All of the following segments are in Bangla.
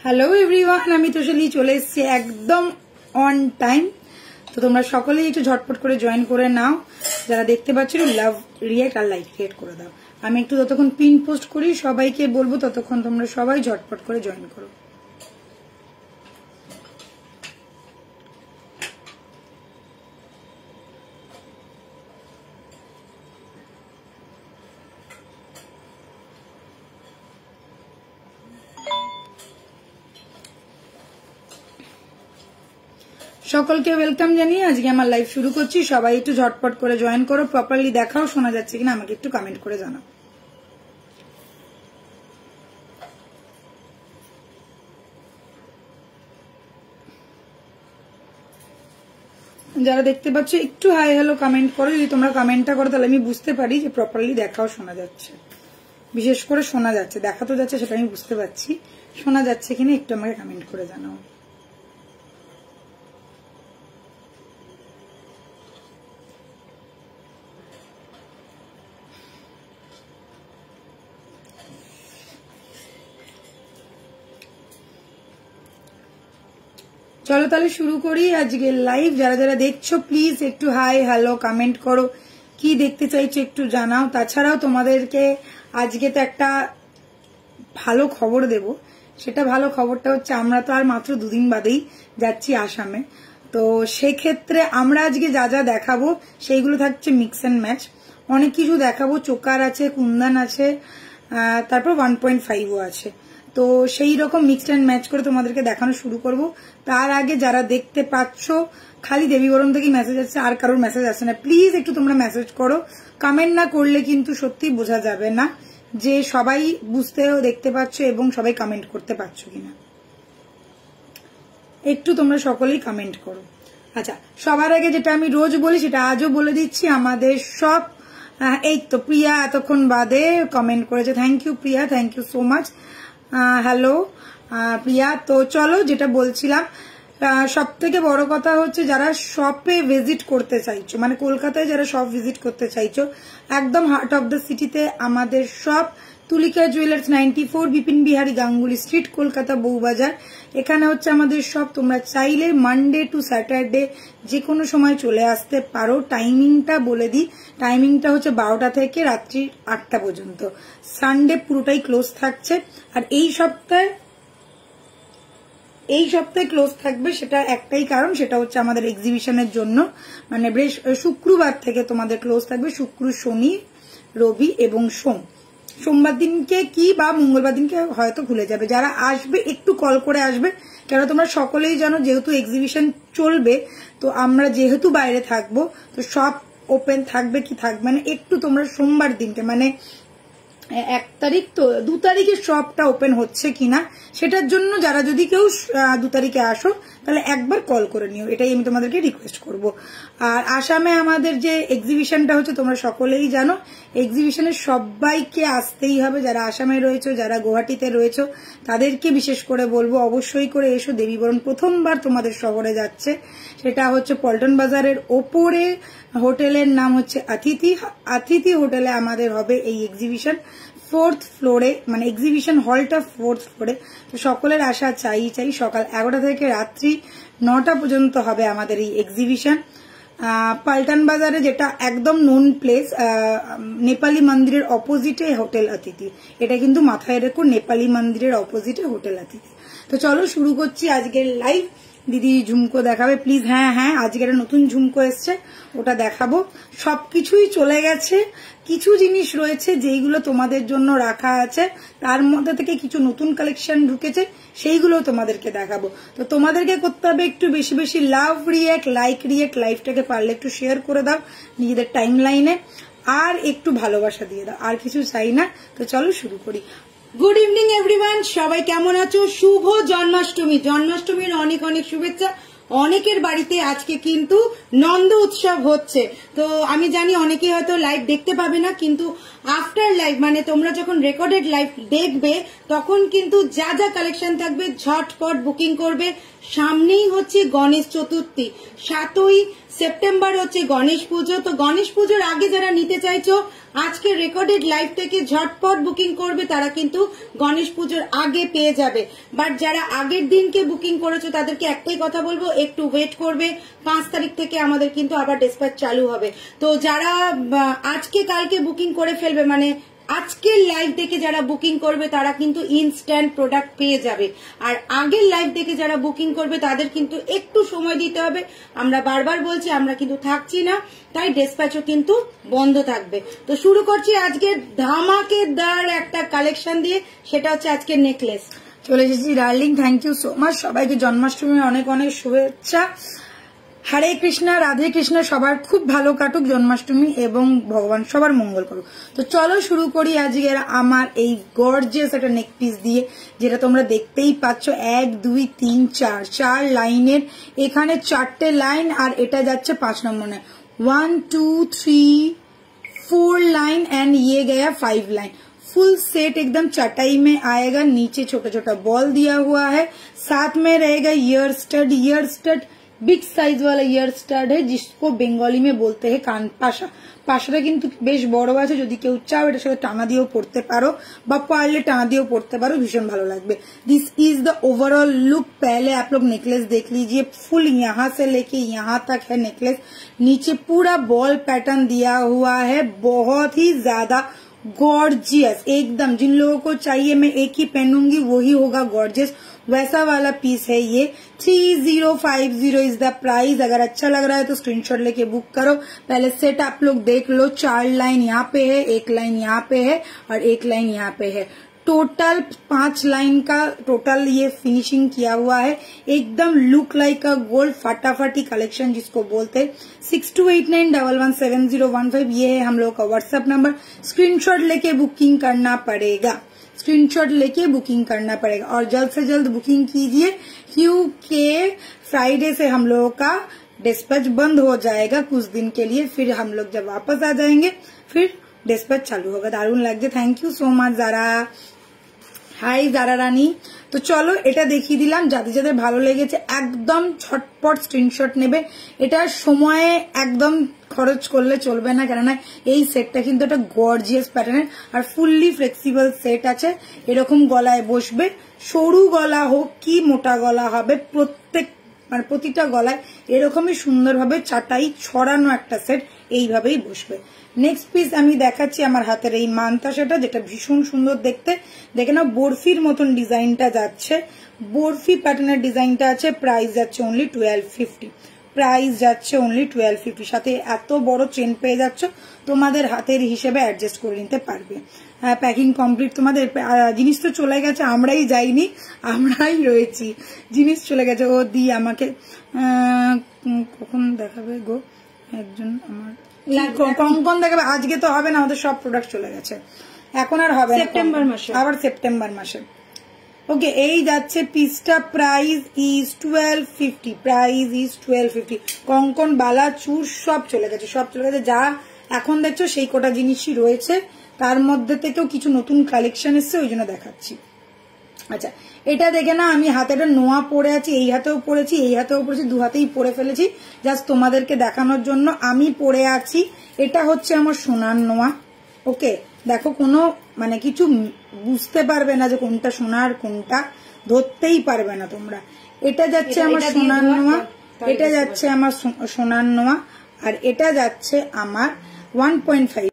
হ্যালো এভরিওয়ান, আমি তোষালি চলে এসেছি একদম অন টাইম। তো তোমরা সকলেই একটু ঝটপট করে জয়েন করে নাও। যারা দেখতে পাচ্ছ লাভ রিয়েক্ট আর লাইক ক্রিয়েট করে দাও। আমি একটু ততক্ষণ পিন পোস্ট করি, সবাইকে বলবো ততক্ষণ তোমরা সবাই ঝটপট করে জয়েন করো। সকলকে ওয়েলকাম জানিয়ে আজকে আমার লাইভ শুরু করছি। সবাই একটু ঝটপট করে জয়েন করো। প্রপারলি দেখাও, শোনা যাচ্ছে কিনা আমাকে একটু কমেন্ট করে জানাও। যারা দেখতে পাচ্ছ একটু হাই হ্যালো কমেন্ট করো। যদি তোমরা কমেন্টটা করো তাহলে আমি বুঝতে পারি যে প্রপারলি দেখাও শোনা যাচ্ছে। বিশেষ করে শোনা যাচ্ছে, দেখা তো যাচ্ছে সেটা আমি বুঝতে পারছি, শোনা যাচ্ছে কিনা একটু আমাকে কমেন্ট করে জানাও। চলো তাহলে শুরু করি আজকে লাইভ। যারা যারা দেখছো প্লিজ একটু হাই হ্যালো কমেন্ট করো, কি দেখতে চাইছো একটু জানাও। তাছাড়াও তোমাদেরকে আজকে তো একটা ভালো খবর দেব। সেটা ভালো খবরটা হচ্ছে আমরা তো আর মাত্র দুদিন বাদেই যাচ্ছি আসামে। তো সেক্ষেত্রে আমরা আজকে যা যা দেখাবো সেইগুলো থাকছে মিক্স অ্যান্ড ম্যাচ। অনেক কিছু দেখাবো, চোকার আছে, কুন্দান আছে, তারপর 1.5ও আছে। তো সেই রকম মিক্সড অ্যান্ড ম্যাচ করে তোমাদেরকে দেখানো শুরু করব। তার আগে যারা দেখতে পাচ্ছ খালি দেবীবরণ থেকেই মেসেজ আসছে, আর কারোর মেসেজ আসছে না। প্লিজ একটু তোমরা মেসেজ করো। কমেন্ট না করলে কিন্তু সত্যি বোঝা যাবে না যে সবাই বুঝতেও দেখতে পাচ্ছ এবং সবাই কমেন্ট করতে পারছো কিনা। একটু তোমরা সকলেই কমেন্ট করো। আচ্ছা, সবার আগে যেটা আমি রোজ বলি সেটা আজও বলে দিচ্ছি। আমাদের সব এই তো প্রিয়া এতক্ষণ বাদে কমেন্ট করেছে। Thank you Priya, thank you so much. Hello Priya. তো চলো যেটা বলছিলাম, সব থেকে বড় কথা হচ্ছে যারা শপে ভিজিট করতে চাইছো, মানে কলকাতায় যারা শপ ভিজিট করতে চাইছো, একদম হার্ট অফ দ্য সিটিতে আমাদের শপ তুলিকা জুয়েলার্স 94 বিপিন বিহারী গাঙ্গুলি স্ট্রিট, কলকাতা বউবাজার। এখানে হচ্ছে আমাদের শপ। তোমরা চাইলে মানডে টু স্যাটারডে যে কোনো সময় চলে আসতে পারো। টাইমিংটা বলে দিই, টাইমিংটা হচ্ছে 12টা থেকে রাত্রি 8টা পর্যন্ত। সানডে পুরোটাই ক্লোজ থাকছে। আর এই সপ্তাহে ক্লোজ থাকবে, সেটা একটাই কারণ, সেটা হচ্ছে আমাদের এক্সিবিশনের জন্য। মানে শুক্রবার থেকে তোমাদের ক্লোজ থাকবে, শুক্র শনি রবি এবং সোমবার দিনকে কি বা মঙ্গলবার দিনকে হয়তো খুলে যাবে। যারা আসবে একটু কল করে আসবে, কেন তোমরা সকলেই জানো যেহেতু এক্সিবিশন চলবে, তো আমরা যেহেতু বাইরে থাকবো তো সব ওপেন থাকবে কি থাকবে না, একটু তোমরা সোমবার দিনকে মানে 1 তারিখ তো 2 তারিখে শপটা ওপেন হচ্ছে কিনা সেটার জন্য যারা যদি কেউ 2 তারিখে আসো তাহলে একবার কল করে নিও, এটাই আমি তোমাদেরকে রিকোয়েস্ট করব। আর আসামে আমাদের যে এক্সিবিশনটা হচ্ছে তোমরা সকলেই জানো, এক্সিবিশনে সবাইকে আসতেই হবে। যারা আসামে রয়েছে, যারা গুয়াহাটিতে রয়েছে, তাদেরকে বিশেষ করে বলবো অবশ্যই করে এসো। দেবীবরণ প্রথমবার তোমাদের শহরে যাচ্ছে, সেটা হচ্ছে পল্টন বাজারের ওপরে হোটেলের নাম হচ্ছে অতিথি হোটেলে আমাদের হবে এই এক্সিবিশন। 4th ফ্লোরে, মানে এক্সিবিশন হলটা 4th ফ্লোরে। তো সকলের আশা চাই সকাল 11টা থেকে রাত্রি 9টা পর্যন্ত হবে আমাদের এই এক্সিবিশন। পাল্টন বাজারে যেটা একদম নোন প্লেস, নেপালি মন্দিরের অপোজিটে হোটেল অতিথি। এটা কিন্তু মাথায় রেখো, নেপালি মন্দিরের অপোজিটে হোটেল অতিথি। তো চলো শুরু করছি আজকের লাইভ। দিদি ঝুমকো দেখাবে প্লিজ। হ্যাঁ আজকের নতুন ঝুমকো এসছে, ওটা দেখাবো। সবকিছুই চলে গেছে, কিছু জিনিস রয়েছে যেইগুলো তোমাদের জন্য রাখা আছে, তার মধ্যে থেকে কিছু নতুন কালেকশন ঢুকেছে, সেইগুলো তোমাদেরকে দেখাবো। তো তোমাদেরকে করতে হবে একটু বেশি বেশি লাভ রিয়েক্ট, লাইক রিয়েক্ট, লাইভটাকে পারলে একটু শেয়ার করে দাও নিজেদের টাইম লাইনে, আর একটু ভালোবাসা দিয়ে দাও, আর কিছু চাই না। তো চলো শুরু করি। গুড ইভিনিং এভরিওয়ান, সবাই কেমন আছো? শুভ জন্মাষ্টমী, জন্মাষ্টমীর অনেক অনেক শুভেচ্ছা। অনেকের বাড়িতে আজকে কিন্তু নন্দ উৎসব হচ্ছে। তো আমি জানি অনেকে হয়তো লাইভ দেখতে পাবে না, কিন্তু আফটার লাইভ মানে তোমরা যখন রেকর্ডেড লাইভ দেখবে তখন কিন্তু যা যা কালেকশন থাকবে ঝটপট বুকিং করবে। সামনেই হচ্ছে গণেশ চতুর্থী, 7ই সেপ্টেম্বর হচ্ছে গণেশ পুজো। তো গণেশ পুজোর আগে যারা নিতে চাইছো আজকে রেকর্ডেড লাইভ থেকে ঝটপট বুকিং করবে, তারা কিন্তু গণেশ পুজোর আগে পেয়ে যাবে। বাট যারা আগের দিনকে বুকিং করেছো তাদেরকে একটাই কথা বলবো, একটু ওয়েট করবে। 5 তারিখ থেকে আমাদের কিন্তু আবার ডিসপ্যাচ চালু হবে। তো যারা আজকে কালকে বুকিং করে ফেলবে, মানে আজকের লাইভ দেখে যারা বুকিং করবে তারা কিন্তু ইনস্ট্যান্ট প্রোডাক্ট পেয়ে যাবে। আর আগের লাইভ দেখে যারা বুকিং করবে তাদের কিন্তু একটু সময় দিতে হবে। আমরা বারবার বলছি আমরা কিন্তু থাকছি না, তাই ডিসপ্যাচও কিন্তু বন্ধ থাকবে। তো শুরু করছি আজকে ধামাকেদার একটা কালেকশন দিয়ে, সেটা হচ্ছে আজকের নেকলেস। চলে এসেছি darling, thank you so much. সবাইকে জন্মাষ্টমীর অনেক অনেক শুভেচ্ছা। হরে কৃষ্ণা, রাধে কৃষ্ণ, সবার খুব ভালো কাটুক জন্মাষ্টমী এবং ভগবান সবার মঙ্গল করুক। তো চলো শুরু করি আজকের আমার এই গর্জিয়াস একটা নেক পিস দিয়ে, যেটা তোমরা দেখতেই পাচ্ছ 1 2 3 4 লাইনের, এখানে 4টে লাইন আর এটা যাচ্ছে 5 নম্বর লাইন। 1 2 3 4 लाइन एंड ये गया 5 लाइन। फुल सेट एकदम चटाई में आएगा, नीचे छोटा छोटा बॉल दिया हुआ है, साथ में रहेगा ईयर स्टड बिग साइज वाला ईयर स्टड है, जिसको बेंगली में बोलते हैं कान पाशा। পাশাটা কিন্তু বেশ বড় আছে, যদি কেউ চাও এটার সাথে টানা দিয়েও পড়তে পারো বা পারলে টানা দিয়েও পড়তে পারো, ভীষণ ভালো লাগবে। This is the overall look. पहले आप लोग नेकलेस देख लीजिए, फुल यहाँ से लेके यहाँ तक है नेकलेस, नीचे पूरा बॉल पैटर्न दिया हुआ है, बहुत ही ज्यादा गॉर्जियस एकदम। जिन लोगों को चाहिए मैं एक ही पहनूंगी वही होगा गॉर्जियस, वैसा वाला पीस है ये। 3050 इज द प्राइस। अगर अच्छा लग रहा है तो स्क्रीनशॉट लेके बुक करो। पहले सेट आप लोग देख लो, 4 लाइन यहाँ पे है, 1 लाइन यहाँ पे है और 1 लाइन यहाँ पे है। टोटल 5 लाइन का टोटल ये फिनिशिंग किया हुआ है, एकदम लुक लाइक अ गोल्ड फटाफटी कलेक्शन जिसको बोलते हैं। 6289117015 ये है हम लोग का व्हाट्सएप नंबर। स्क्रीनशॉट लेके बुकिंग करना पड़ेगा, स्क्रीनशॉट लेके बुकिंग करना पड़ेगा और जल्द से जल्द बुकिंग कीजिए, क्योंकि फ्राइडे से हम लोगों का डिस्पैच बंद हो जाएगा कुछ दिन के लिए। फिर हम लोग जब वापस आ जाएंगे फिर डिस्पैच चालू होगा। दारुण লাগছে, thank you so much Zara. Hi Zara Rani. তো চলো এটা দেখিয়ে দিলাম, যাদের যাদের ভালো লেগেছে একদম ছটপট স্ক্রিনশট নেবে। এটার সময়ে একদম খরচ করলে চলবে না, কেননা এই সেটটা কিন্তু একটা গর্জিয়াস প্যাটার্নের আর ফুললি ফ্লেক্সিবল সেট আছে। এরকম গলায় বসবে, সরু গলা হোক কি মোটা গলা হবে, প্রতিটা গলায় এরকমই সুন্দরভাবে চাটাই ছড়ানো একটা সেট এইভাবেই বসবে। নেক্সট পিস আমি দেখাচ্ছি আমার হাতের এই মানতাসাটা, যেটা ভীষণ সুন্দর দেখতে। দেখে না বরফির মতন ডিজাইনটা যাচ্ছে, বরফি প্যাটার্নের ডিজাইনটা আছে। প্রাইস যাচ্ছে অনলি 1250, প্রাইস যাচ্ছে অনলি 1250। সাথে এত বড় চেন পেয়ে যাচ্ছ, তোমাদের হাতের হিসেবে অ্যাডজাস্ট করে নিতে পারবে। প্যাকিং কমপ্লিট, তোমাদের জিনিস তো চলে গেছে, আমরাই যাইনি, আমরাই রয়েছি। জিনিস চলে গেছে। ও দি আমাকে কখন দেখাবে গো একজন, আমার কঙ্কন দেখাবে, আজকে তো হবে না, আমাদের সব প্রোডাক্ট চলে গেছে, এখন আর হবে সেপ্টেম্বর মাসে, আবার সেপ্টেম্বর মাসে। ওকে, এই যাচ্ছে পিসটা। Price is 1250, price is 1250। কঙ্কন বালা চুর সব চলে গেছে, সব চলে গেছে। যা এখন দেখছো সেই কটা জিনিসই রয়েছে, তার মধ্যে থেকেও কিছু নতুন কালেকশন এসছে, ওই জন্য দেখাচ্ছি। আচ্ছা, এটা দেখে না আমি হাতেটা নোয়া পরে আছি, এই হাতেও পরেছি, এই হাতেও পরেছি, দু হাতেই পরে ফেলেছি জাস্ট তোমাদেরকে দেখানোর জন্য। আমি পরে আছি, এটা হচ্ছে আমার সোনার নোয়া। ওকে, দেখো কোনো মানে কিছু বুঝতে পারবে না যে কোনটা সোনার কোনটা, ধরতেই পারবে না তোমরা। এটা যাচ্ছে আমার সোনার নোয়া, এটা যাচ্ছে আমার সোনার নোয়া, আর এটা যাচ্ছে আমার 1.5,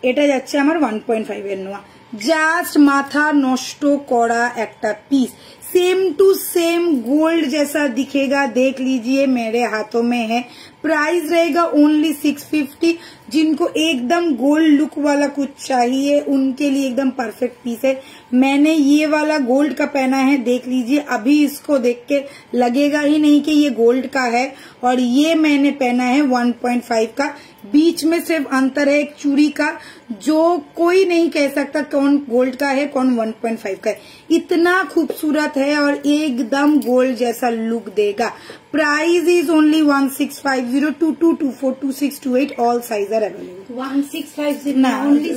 এটা যাচ্ছে আমার 1.5 এর নোয়া। জাস্ট মাথা নষ্ট করা একটা piece, same to same gold जैसा दिखेगा, देख लीजिए मेरे हाथों में है। प्राइस रहेगा ओनली 650। जिनको एकदम गोल्ड लुक वाला कुछ चाहिए उनके लिए एकदम परफेक्ट पीस है। मैंने ये वाला गोल्ड का पहना है, देख लीजिए, अभी इसको देख के लगेगा ही नहीं कि ये गोल्ड का है। और ये मैंने पहना है 1.5 का, बीच में सिर्फ अंतर है एक चूड़ी का, जो कोई नहीं कह सकता कौन गोल्ड का है कौन 1.5 का है। इतना खूबसूरत है और एकदम गोल्ड जैसा लुक देगा। Price is only 1650, 2224, 2628, all size are available. 1650 না,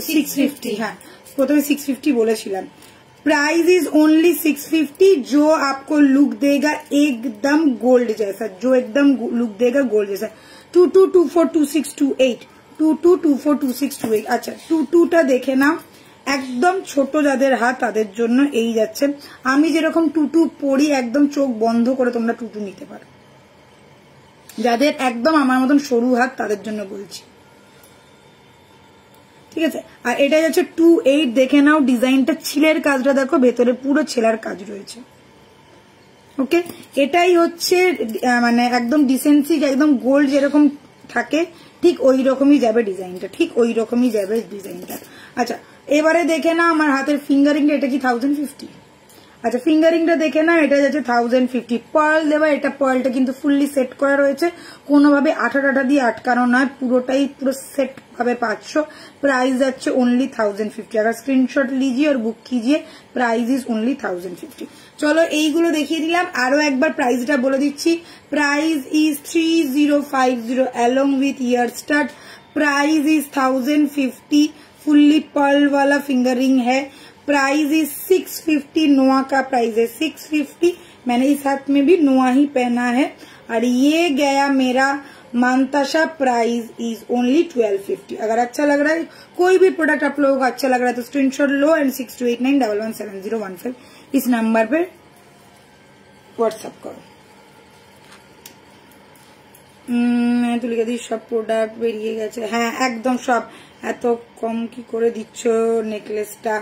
650। হ্যাঁ, প্রথমে 650 বলেছিলাম। प्राइस इज ओनली 650, जो आपको लुक देगा एकदम गोल्ड जैसा, जो एकदम लुक देगा गोल्ड जैसा। 22242628 22242628। আচ্ছা 22টা দেখে নাও, একদম ছোট যাদের হাত তাদের জন্য এই যাচ্ছে। আমি যেরকম 22 পরি একদম চোখ বন্ধ করে তোমরা 22 নিতে পারো, যাদের একদম আমার মতন সরু হাত তাদের জন্য বলছি, ঠিক আছে। আর এটা যাচ্ছে 28, দেখে নাও ডিজাইনটা, ছিলের কাজটা দেখো, ভেতরে পুরো ছেলার কাজ রয়েছে। ওকে, এটাই হচ্ছে মানে একদম ডিসেন্সি, একদম গোল্ড যেরকম থাকে ঠিক ওই রকমই যাবে ডিজাইনটা, ঠিক ওই রকমই যাবে ডিজাইনটা। আচ্ছা এবারে দেখে না আমার হাতের ফিঙ্গারিংটা, এটা কি 1050? আচ্ছা ফিঙ্গারিংটা দেখে না, এটা যাচ্ছে 1050। পার্ল দেওয়া, এটা পার্লটা কিন্তু ফুললি সেট করা রয়েছে, কোনোভাবে আঠা টাটা দিয়ে আটকানো নয়, পুরোটাই পুরো সেট ভাবে 500। प्राइस যাচ্ছে ओनली 1050। अगर स्क्रीनशॉट लीजिए और बुक कीजिए, प्राइस इज ओनली 1050। চলো এইগুলো দেখিয়ে দিলাম, আরো একবার প্রাইসটা বলে দিচ্ছি। Price is 3050 along with ear start. Price is 1050, fully pearl वाला फिंगरिंग है। प्राइस इज 650, नोआ का प्राइस है 650। मैंने इस हाथ में भी नोआ ही पहना है। और ये गया मेरा मानताशा, प्राइस इज ओनली 1250। अगर अच्छा लग रहा है कोई भी प्रोडक्ट आप लोगों को अच्छा लग रहा है तो स्क्रीनशॉट लो एंड 6289117015 इस नंबर पे व्हाट्सएप करो। तो लिखे दी सब प्रोडक्ट बेरिए गेছে, হ্যাঁ একদম সব। এত কম কি করে দিচ্ছ নেকলেসটা?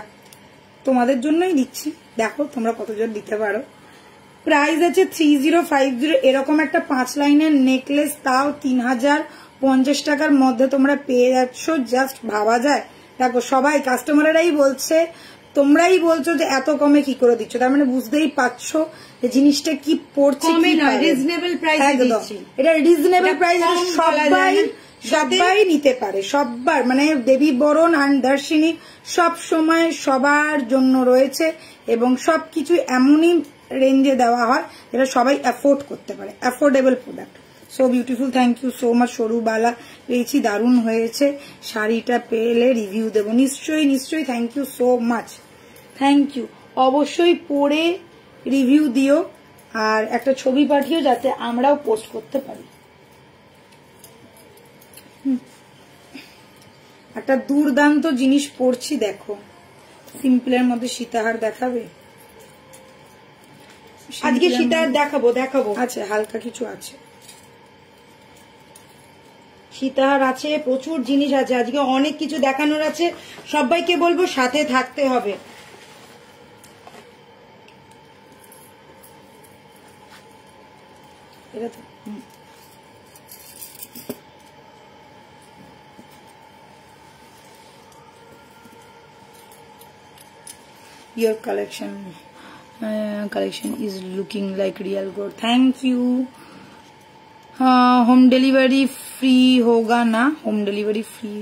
তোমাদের জন্যই দিচ্ছি, দেখো তোমরা কতজন দিতে পারো। প্রাইস আছে 3050, এরকম একটা 5 লাইনের নেকলেস, তাও 3050 টাকার মধ্যে তোমরা পেয়ে যাচ্ছ। জাস্ট ভাবা যায়। দেখো সবাই কাস্টমাররাই বলছে, তোমরাই বলছো যে এত কমে কি করে দিচ্ছ, তার মানে বুঝতেই পারছো যে জিনিসটা কি পড়ছে। রিজনেবল প্রাইস দিচ্ছি, এটা রিজনেবল প্রাইস, সবাই নিতে পারে, সবার মানে দেবী বরণ আর দর্শিনী সব সময় সবার জন্য রয়েছে, এবং সবকিছু এমনই রেঞ্জে দেওয়া হয় যেটা সবাই অ্যাফোর্ড করতে পারে, affordable product. So beautiful, thank you so much. সরু বালা পেয়েছি, দারুণ হয়েছে। শাড়িটা পেলে রিভিউ দেবো নিশ্চয়ই নিশ্চয়ই। Thank you so much, thank you. অবশ্যই পরে রিভিউ দিও আর একটা ছবি পাঠিও যাতে আমরাও পোস্ট করতে পারি। একটা দুর্দান্ত জিনিস পড়ছি দেখো, সিম্পলের মধ্যে সীতাহার দেখাবে আজকে? সীতাহার দেখাবো। আচ্ছা হালকা কিছু আছে, সীতাহার আছে, প্রচুর জিনিস আছে, আজকে অনেক কিছু দেখানোর আছে। সবাইকে বলবো সাথে থাকতে হবে। এটা তো your collection is looking like real good, thank you। Home delivery free होगा ना? Home delivery free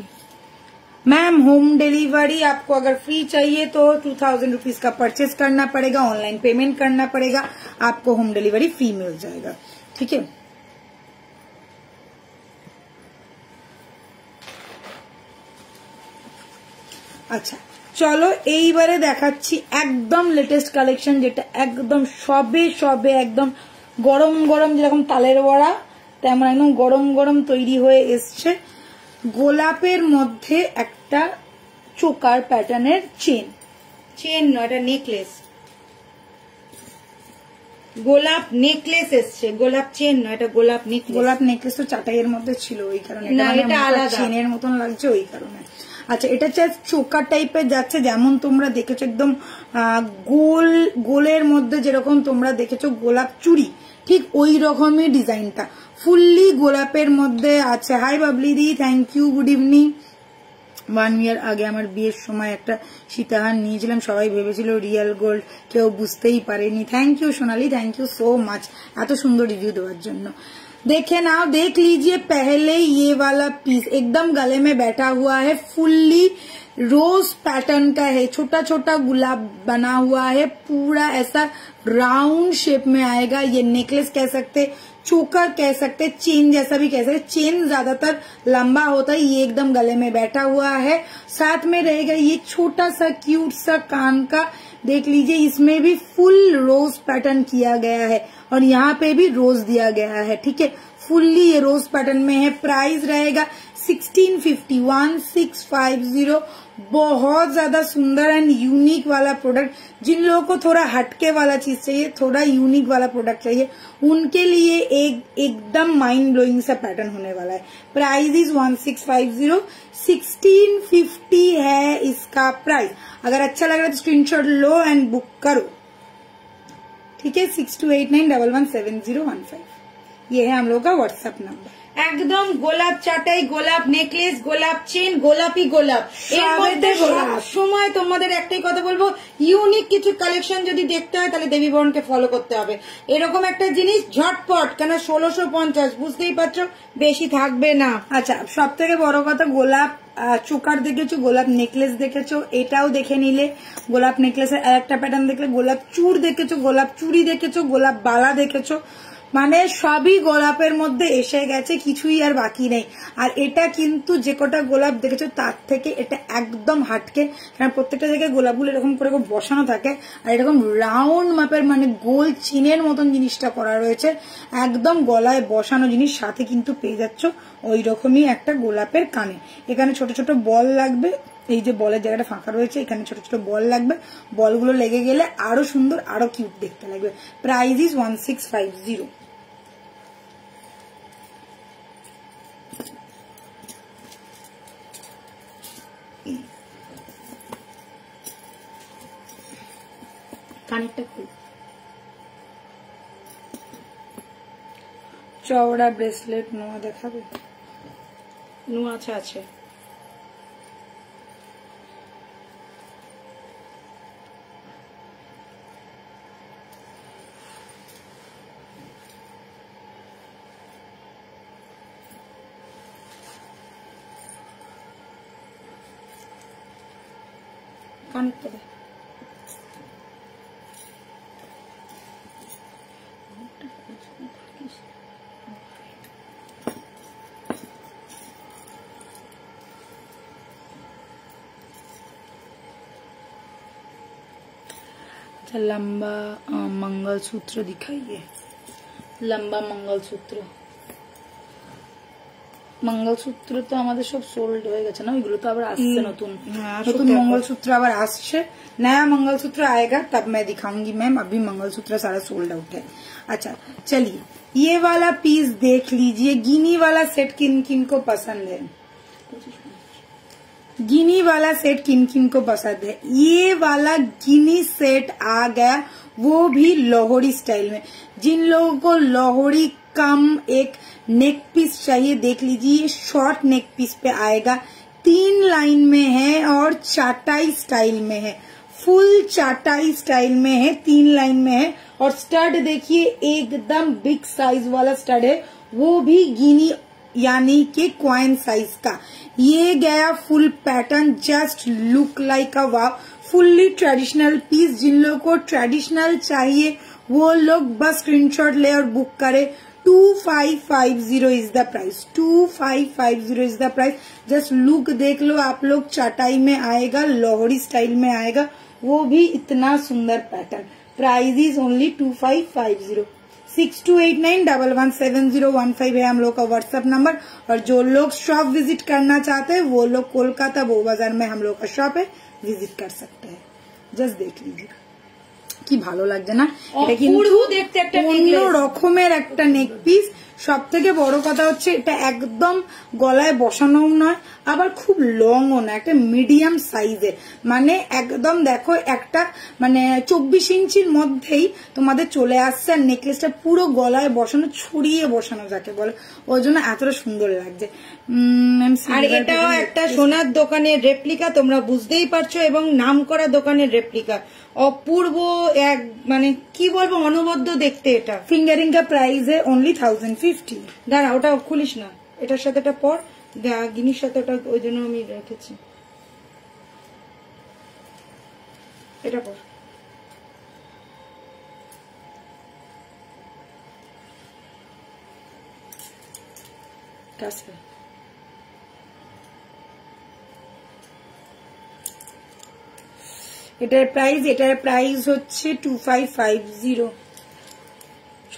ma'am, home delivery आपको अगर फ्री चाहिए तो 2000 रुपीज का परचेज करना पड़ेगा, ऑनलाइन पेमेंट करना पड़ेगा, आपको होम डिलीवरी फ्री मिल जाएगा, ठीक है। আচ্ছা চলো এইবারে দেখাচ্ছি একদম লেটেস্ট কালেকশন, যেটা একদম সবে একদম গরম গরম, যেরকম তালের বড়া তেমন একদম গরম গরম তৈরি হয়ে এসছে। গোলাপের মধ্যে একটা চোকার প্যাটার্নের চেন নয়, এটা নেকলেস, গোলাপ নেকলেস এসছে, গোলাপ চেন নয়, এটা গোলাপ নেকলেস। গোলাপ নেকলেস তো চাটাইয়ের মধ্যে ছিল ওই কারণে, এটা আলাদা চেনের মতন লাগছে ওই কারণে। আচ্ছা এটা চোকার টাইপের যাচ্ছে, যেমন তোমরা দেখেছো একদম গোলের মধ্যে যেরকম তোমরা দেখেছো গোলাপ চুড়ি, ঠিক ওই রকমই ডিজাইনটা ফুললি গোলাপের মধ্যে আছে। হাই বাবলি দি, thank you, good evening. 1 year আগে আমার বিয়ের সময় একটা সীতাহার নিয়েছিলাম, সবাই ভেবেছিল রিয়েল গোল্ড, কেউ বুঝতেই পারেনি। Thank you Sonali, thank you so much এত সুন্দর রিভিউ দেওয়ার জন্য। देखे ना, देख लीजिए पहले ये वाला पीस एकदम गले में बैठा हुआ है, फुल्ली रोज पैटर्न का है, छोटा छोटा गुलाब बना हुआ है, पूरा ऐसा राउंड शेप में आएगा। ये नेकलेस कह सकते, चोकर कह सकते, चेन जैसा भी कह सकते। चेन ज्यादातर लंबा होता है, ये एकदम गले में बैठा हुआ है। साथ में रहेगा ये छोटा सा क्यूट सा कान का देख लीजिए, इसमें भी फुल रोज पैटर्न किया गया है और यहाँ पे भी रोज दिया गया है। ठीक है, फुल्ली ये रोज पैटर्न में है। प्राइस रहेगा 1650, 1650। बहुत ज्यादा सुंदर एंड यूनिक वाला प्रोडक्ट। जिन लोगों को थोड़ा हटके वाला चीज चाहिए, थोड़ा यूनिक वाला प्रोडक्ट चाहिए, उनके लिए एकदम माइंड ब्लोइंग सा पैटर्न होने वाला है। प्राइस इज 1650, 1650 है इसका प्राइस। अगर अच्छा लग रहा है तो स्क्रीनशॉट लो एंड बुक करो। ठीक है, 6289117015 ये है हम लोग का व्हाट्सएप नंबर। একদম গোলাপ চাটাই, গোলাপ নেকলেস, গোলাপ চেন, গোলাপি গোলাপ। এর মধ্যে সব সময় তোমাদের একটাই কথা বলবো, ইউনিক কিছু কালেকশন যদি দেখতে হয় তাহলে দেবী বরণকে ফলো করতে হবে। এরকম একটা জিনিস ঝটপট, কেন 1650 বুঝতেই পারছো, বেশি থাকবে না। আচ্ছা, সব থেকে বড় কথা, গোলাপ চোকার দেখেছো, গোলাপ নেকলেস দেখেছো, এটাও দেখে নিলে। গোলাপ নেকলেসের আরেকটা প্যাটার্ন দেখলে, গোলাপ চূড় দেখেছো, গোলাপ চুড়ি দেখেছো, গোলাপ বালা দেখেছো, মানে সবই গোলাপের মধ্যে এসে গেছে, কিছুই আর বাকি নেই। আর এটা কিন্তু যে কটা গোলাপ দেখেছো তার থেকে এটা একদম হাটকে, কারণ প্রত্যেকটা জায়গায় গোলাপগুলো এরকম করে বসানো থাকে আর এরকম রাউন্ড মাপের মানে গোল চিনের মতন জিনিসটা করা রয়েছে, একদম গলায় বসানো জিনিস। সাথে কিন্তু পেয়ে যাচ্ছ ওই রকমই একটা গোলাপের কানে। এখানে ছোট ছোট বল লাগবে, এই যে বলের জায়গাটা ফাঁকা রয়েছে, এখানে ছোট ছোট বল লাগবে। বলগুলো লেগে গেলে আরো সুন্দর, আরো কিউট দেখতে লাগবে। Price is 1650। কানেরটা খুল। চওড়া ব্রেসলেট নোয়া দেখাবে? নোয়া আছে। কানেরটা দেখ। लंबा मंगलसूत्र दिखाइए। লম্বা মঙ্গলসূত্র। मंगलसूत्र तो हमारे सब सोल्ड हो गए ना, ওইগুলো তো আবার আসছে নতুন हाँ, নতুন मंगलसूत्र আবার আসছে। नया मंगलसूत्र आएगा तब मैं दिखाऊंगी मैम, अभी मंगलसूत्र सारा सोल्ड आउट है। अच्छा चलिए, ये वाला पीस देख लीजिए। गिनी वाला सेट किन किन को पसंद है? गिनी वाला सेट किन किन को पसंद है? ये वाला गिनी सेट आ गया, वो भी लोहड़ी स्टाइल में। जिन लोगों को लोहड़ी कम एक नेक पीस चाहिए, देख लीजिए, ये शॉर्ट नेक पीस पे आएगा। 3 लाइन में है और चाटाई स्टाइल में है, फुल चाटाई स्टाइल में है, 3 लाइन में है। और स्टड देखिए, एकदम बिग साइज वाला स्टड है, वो भी गिनी यानी कि क्वाइन साइज का। ये गया full pattern, just look like a wow, fully traditional piece. जिन लोगों को ट्रेडिशनल चाहिए वो लोग बस स्क्रीनशॉट ले और बुक करे। 2550 is the price, 2550 is the price. Just look देख लो आप लोग, चाटाई में आएगा, लोहड़ी स्टाइल में आएगा, वो भी इतना सुंदर पैटर्न। Price is only 2550। 6289117015 है हम लोग का व्हाट्सएप नंबर। और जो लोग शॉप विजिट करना चाहते हैं वो लोग कोलकाता बो बाजार में हम लोग का शॉप है, विजिट कर सकते हैं। जस्ट देख लीजिए কি ভালো লাগছে না, এটা কিন্তু দেখতে একটা অন্য রকমের একটা নেক পিস। সব থেকে বড় কথা হচ্ছে এটা একদম গলায় বসানো নয়, আবার খুব লংও না, একটা মিডিয়াম সাইজের। মানে একদম দেখো একটা মানে 24 ইঞ্চির মধ্যেই তোমাদের চলে আসছে। আর নেকলেসটা পুরো গলায় বসানো, ছড়িয়ে বসানো যাকে বলে, ওই জন্য এতটা সুন্দর লাগছে। আর এটাও একটা সোনার দোকানের রেপ্লিকা, তোমরা বুঝতেই পারছো, এবং নামকরা দোকানের রেপ্লিকা। অপূর্ব এক মানে কি বলবো, অনবদ্য দেখতে। এটা ফিঙ্গারিং का प्राइस है ओनली 1050। দাঁড়া, ওটা খুলিস না, এটার সাথে এটা পর, গিনির সাথে ওটা, ওই জন্য আমি রেখেছি। এটা পর। कैसे এটার প্রাইস হচ্ছে 2550।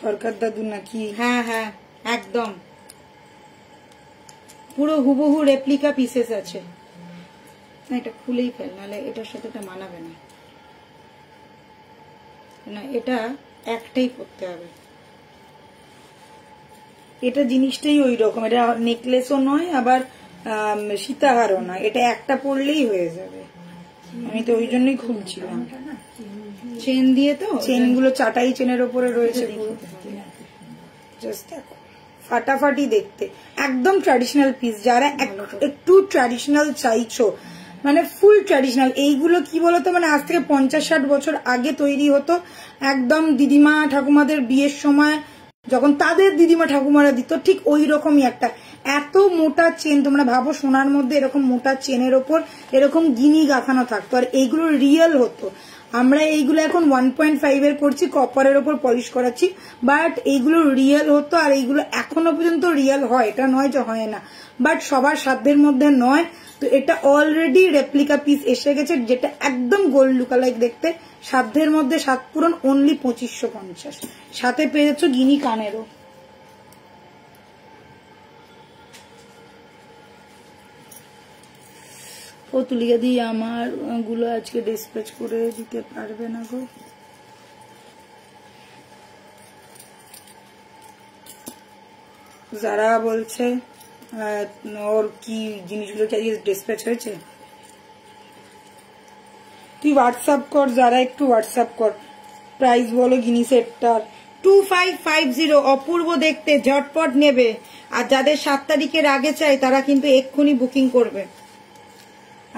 সরকার দাদু নাকি? হ্যাঁ হ্যাঁ একদম পুরো হুবহু রেপ্লিকা পিসেস আছে। না এটা খুলেই ফেল, নাহলে এটার সাথে এটা মানাবে না। না এটা একটাই পরতে হবে। এটা জিনিসটাই ওই রকম, এটা নেকলেসও নয় আবার সীতাহারও নয়, এটা একটা পরলেই হয়ে যাবে। আমি তো ওই জন্যই খুলছিলাম। চেন দিয়ে তো, চেন গুলো চাটাই চেনের ওপরে রয়েছে। জাস্ট দেখো ফাটাফাটি দেখতে, একদম ট্র্যাডিশনাল পিস। যারা একটু ট্র্যাডিশনাল চাইছো, মানে ফুল ট্র্যাডিশনাল, এইগুলো কি বলতো মানে আজ থেকে 50-60 বছর আগে তৈরি হতো। একদম দিদিমা ঠাকুমাদের বিয়ের সময় যখন তাদের দিদিমা ঠাকুমারা দিত, ঠিক ওই রকমই একটা এত মোটা চেন। তোমরা ভাবো সোনার মধ্যে এরকম মোটা চেনের ওপর এরকম গিনি গাঁথানো থাকতো, আর এইগুলো রিয়েল হতো। আমরা এইগুলো এখন 1.5 এর করছি, কপারের ওপর পলিশ করাচ্ছি, বাট এইগুলো রিয়েল হতো। আর এইগুলো এখনো পর্যন্ত রিয়েল হয়, এটা নয় যে হয় না, বাট সবার সাধ্যের মধ্যে নয়। তো এটা অলরেডি রেপ্লিকা পিস এসে গেছে, যেটা একদম গোল্ড লুকালাইক দেখতে, সাধ্যের মধ্যে 7 পূরণ, অনলি 2550। সাথে পেয়ে যাচ্ছ গিনি কানেরও। ও তুলিকা দিয়ে আমার গুলো আজকে ডিসপ্যাচ করে দিতে পারবে না গো। যারা বলছে ওর কি জিনিসগুলো কি ডিসপ্যাচ হয়েছে, তুই হোয়াটসঅ্যাপ কর, যারা একটু হোয়াটসঅ্যাপ কর, প্রাইস বলো গিনি সেটটার। 2550 অপূর্ব দেখতে, ঝটপট নেবে। আর যাদের 7 তারিখের আগে চাই তারা কিন্তু এক্ষুনি বুকিং করবে।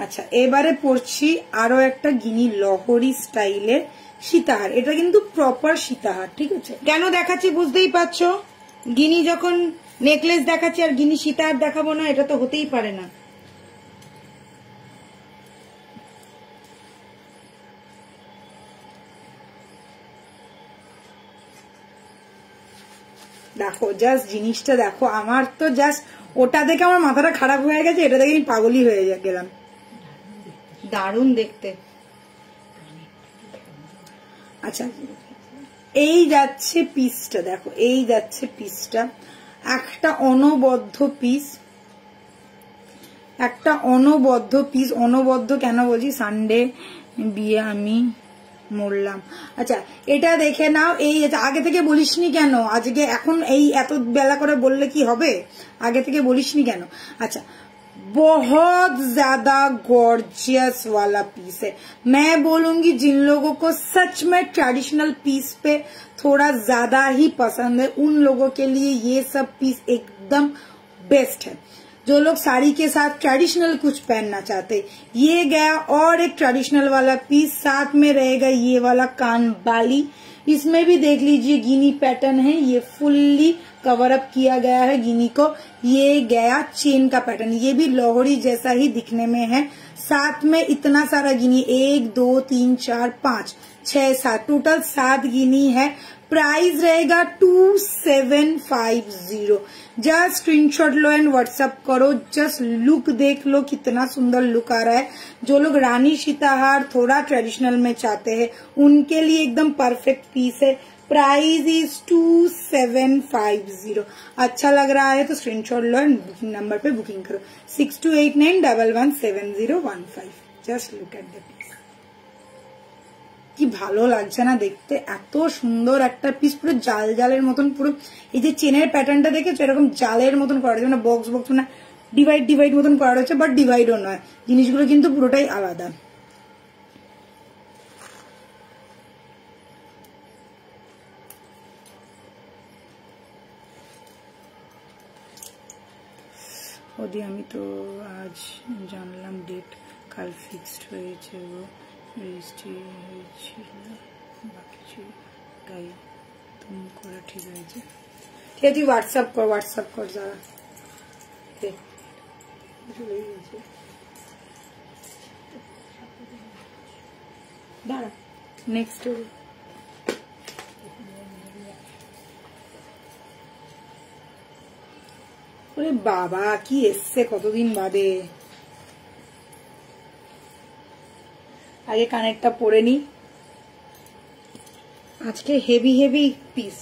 আচ্ছা এবারে পড়ছি আরো একটা গিনি লহরি স্টাইলের সীতাহার। এটা কিন্তু প্রপার সীতাহার, ঠিক আছে? কেন দেখাচ্ছি বুঝতেই পারছো, গিনি যখন নেকলেস দেখাচ্ছি আর গিনি সীতাহার দেখাবো না, এটা তো হতেই পারে না। দেখো জাস্ট জিনিসটা দেখো, আমার তো জাস্ট ওটা দেখে আমার মাথাটা খারাপ হয়ে গেছে, এটা দেখে আমি পাগলই হয়ে গেলাম। দারুণ দেখতে। আচ্ছা এই যাচ্ছে পিসটা, দেখো এই যাচ্ছে পিসটা, একটা অনবদ্য পিস, একটা অনবদ্য পিস। অনবদ্য কেন বলছি, সানডে বিয়ে আমি মরলাম। আচ্ছা এটা দেখে নাও, এই আগে থেকে বলিসনি কেন? আজকে এখন এই এত বেলা করে বললে কি হবে? আগে থেকে বলিসনি কেন? আচ্ছা बहुत ज्यादा गॉर्जियस वाला पीस है। मैं बोलूंगी जिन लोगों को सच में ट्रेडिशनल पीस पे थोड़ा ज्यादा ही पसंद है, उन लोगों के लिए ये सब पीस एकदम बेस्ट है। जो लोग साड़ी के साथ ट्रेडिशनल कुछ पहनना चाहते, ये गया। और एक ट्रेडिशनल वाला पीस साथ में रहेगा, ये वाला कान बाली। इसमें भी देख लीजिए गिनी पैटर्न है, ये फुल्ली कवर अप किया गया है गिनी को। ये गया चेन का पैटर्न, ये भी लोहड़ी जैसा ही दिखने में है। साथ में इतना सारा गिनी, 1 2 3 4 5 6 7, टोटल 7 गिनी है। प्राइस रहेगा 2750। जस्ट स्क्रीनशॉट लो एंड व्हाट्सएप करो। जस्ट लुक देख लो, कितना सुंदर लुक आ रहा है। जो लोग रानी सीताहार थोड़ा ट्रेडिशनल में चाहते हैं, उनके लिए एकदम परफेक्ट पीस है। Price is 2750। अच्छा लग रहा है तो स्क्रीनशॉट लो एंड बुकिंग नंबर पे बुकिंग करो, 6289117015। Just look at the piece, কি ভালো লাগছে না দেখতে, এত সুন্দর একটা পিস, পুরো জাল জালের মতন। পুরো এই যে চেনের প্যাটার্নটা দেখেছো, এরকম জালের মতন করা হয়েছে, মানে বক্স বক্স মানে ডিভাইড ডিভাইড মতন করা হয়েছে, বাট ডিভাইডও নয়, জিনিসগুলো কিন্তু পুরোটাই আলাদা। ওদি আমি তো আজ জানলাম ডেট, কাল ফিক্সড হয়েছে, ও রেজিস্ট্রি হয়েছিল, বাকি ছিল তাই তুমি করে ঠিক হয়েছে। ঠিক আছে তুই হোয়াটসঅ্যাপ কর যারা চলেই গেছে। দাঁড়া নেক্সট ওরে বাবা কি এসছে কতদিন বাদে। আগে কানেরটা পরে নি। আজকে হেভি হেভি পিস।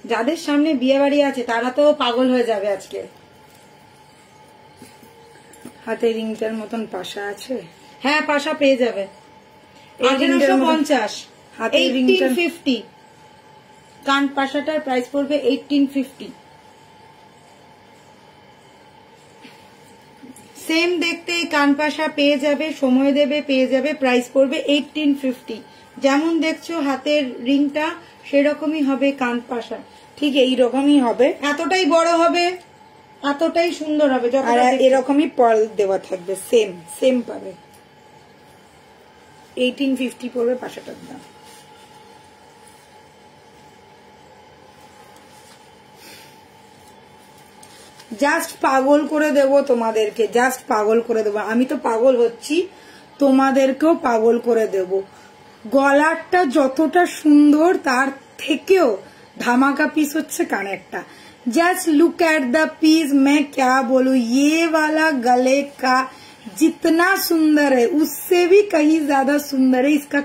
যাদের সামনে বিয়ে বাড়ি আছে তারা তো পাগল হয়ে যাবে আজকে। হাতে রিংটার মতন পাশা আছে। হ্যাঁ, পাশা পেয়ে যাবে। 1850, হাতের রিংটা 1850। কান পাশাটার প্রাইস পড়বে 1850। সেম দেখতে কান পাশা পেয়ে যাবে, সময় দেবে পেয়ে যাবে, প্রাইস পড়বে 1850। যেমন দেখছো হাতের রিংটা সেরকমই হবে কান পাশা, ঠিক এইরকমই হবে। এতটাই বড় হবে, এতটাই সুন্দর হবে। আর এরকমই পার্ল দেওয়া থাকবে, সেম সেম পাবে। 1850 পড়বে পাশাটার দাম। জাস্ট পাগল করে দেবো তোমাদেরকে, জাস্ট পাগল করে দেবো। আমি তো পাগল হচ্ছি, তোমাদেরকেও পাগল করে দেব। গলারটা যতটা সুন্দর তার থেকেও ধামাকা পিস হচ্ছে কানেরটা। Just look at the piece, मैं क्या बोलूं, ये वाला गले का जितना सुंदर है उससे भी कहीं ज्यादा सुंदर है इसका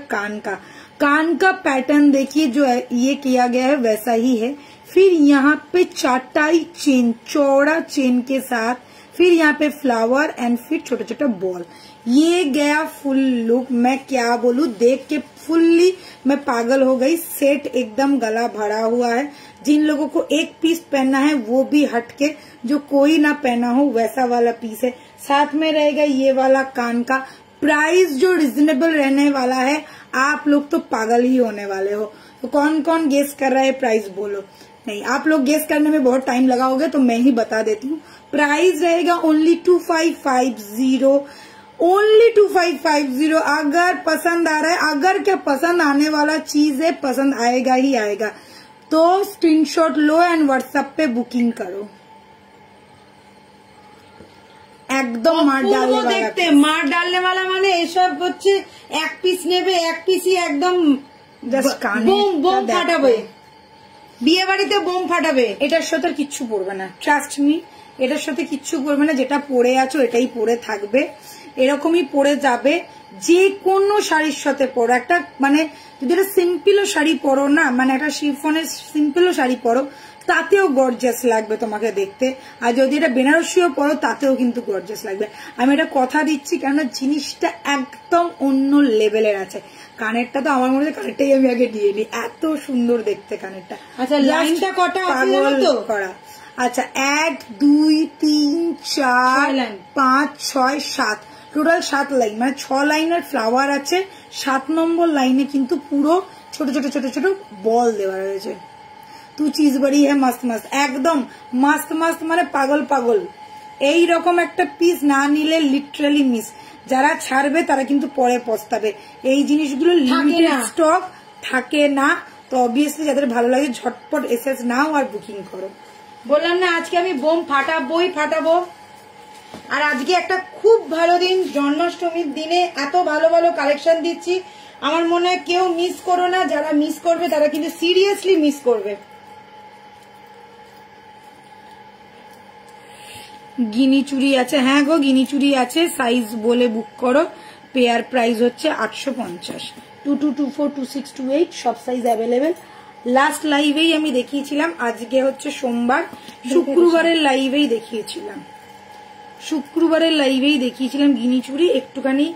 कान का पैटर्न देखिए, जो ये किया गया है वैसा ही है। फिर यहाँ पे चाटाई चेन, चौड़ा चेन के साथ, फिर यहाँ पे फ्लावर एंड फिर छोटा छोटा बॉल। ये गया फुल लुक, मैं क्या बोलूं, देख के फुल्ली मैं पागल हो गई। सेट एकदम गला भरा हुआ है। जिन लोगों को एक पीस पहनना है वो भी हटके, जो कोई ना पहना हो वैसा वाला पीस है। साथ में रहेगा ये वाला कान का। प्राइस जो रिजनेबल रहने वाला है, आप लोग तो पागल ही होने वाले हो। तो कौन कौन गेस कर रहा है प्राइस बोलो। नहीं, आप लोग गेस करने में बहुत टाइम लगाओगे तो मैं ही बता देती हूँ। प्राइस रहेगा ओनली 2550, ओनली 2550। अगर पसंद आ रहा है, अगर क्या पसंद आने वाला चीज है, पसंद आएगा ही आएगा, तो स्क्रीनशॉट लो एंड व्हाट्सएप पे बुकिंग करो। একদম মার ডালনে দেখতে মার ডালনে वाला মানে এসব হচ্ছে এক পিস নেবে, এক পিসই একদম বোম ফাটাবে, বিয়ে বাড়িতে বোম ফাটাবে। এটার সাথে কিচ্ছু পড়বে না, ট্রাস্ট মি, এটার সাথে কিচ্ছু পড়বে না। যেটা পরে আছো এটাই পরে থাকবে, এরকমই পরে যাবে। যে কোনো শাড়ির সাথে পরো, একটা মানে যদি একটা সিম্পলও শাড়ি পরো না, মানে একটা শিফনের সিম্পলও শাড়ি পরো, তাতেও গর্জিয়াস লাগবে তোমাকে দেখতে। আর যদি এটা বেনারসিও পরো তাতেও কিন্তু গর্জিয়াস লাগবে। আমি এটা কথা দিচ্ছি, কেননা জিনিসটা একদম অন্য লেভেলের আছে। কানেরটা তো আমার মনে হয় কানেরটাই আমি আগে দিয়ে নিই, এত সুন্দর দেখতে কানেরটা। আচ্ছা, লাইনটা কটা আছে তো করা? আচ্ছা, 1 2 3 4 5 6 7, টোটাল 7 লাইন, মানে 6 লাইনের ফ্লাওয়ার আছে। 7 নম্বর লাইনে কিন্তু পুরো ছোট ছোট ছোট ছোট বল দেওয়া রয়েছে। तू चीज बड़ी है मस्त मस्त, एकदम मस्त मस्त, মানে পাগল পাগল। এই রকম একটা পিস না নিলে লিটারালি মিস। যারা ছাড়বে তারা কিন্তু পরে পস্তাবে। এই জিনিসগুলো লিমিটেড স্টক থাকে না, তো অবভিয়াসলি যাদের ভালো লাগে ঝটপট এসএস নাও আর বুকিং করো। বললাম না আজকে আমি বোম ফাটাবোই ফাটাবো। আর আজকে একটা খুব ভালো দিন, জন্মাষ্টমীর দিনে এত ভালো ভালো কালেকশন দিচ্ছি, আমার মনে হয় কেউ মিস করো না। যারা মিস করবে তারা কিন্তু সিরিয়াসলি মিস করবে। গিনি চুড়ি আছে, হ্যাঁ গো গিনি চুড়ি আছে, সাইজ বলে বুক করো। পেয়ার প্রাইস হচ্ছে 850, 2224 2628 সব সাইজ অ্যাভেলেবেল। লাস্ট লাইভেই আমি দেখিয়েছিলাম, আজকে হচ্ছে সোমবার, শুক্রবারের লাইভেই দেখিয়েছিলাম, শুক্রবারের লাইভেই দেখিয়েছিলাম গিনি চুড়ি। একটুখানি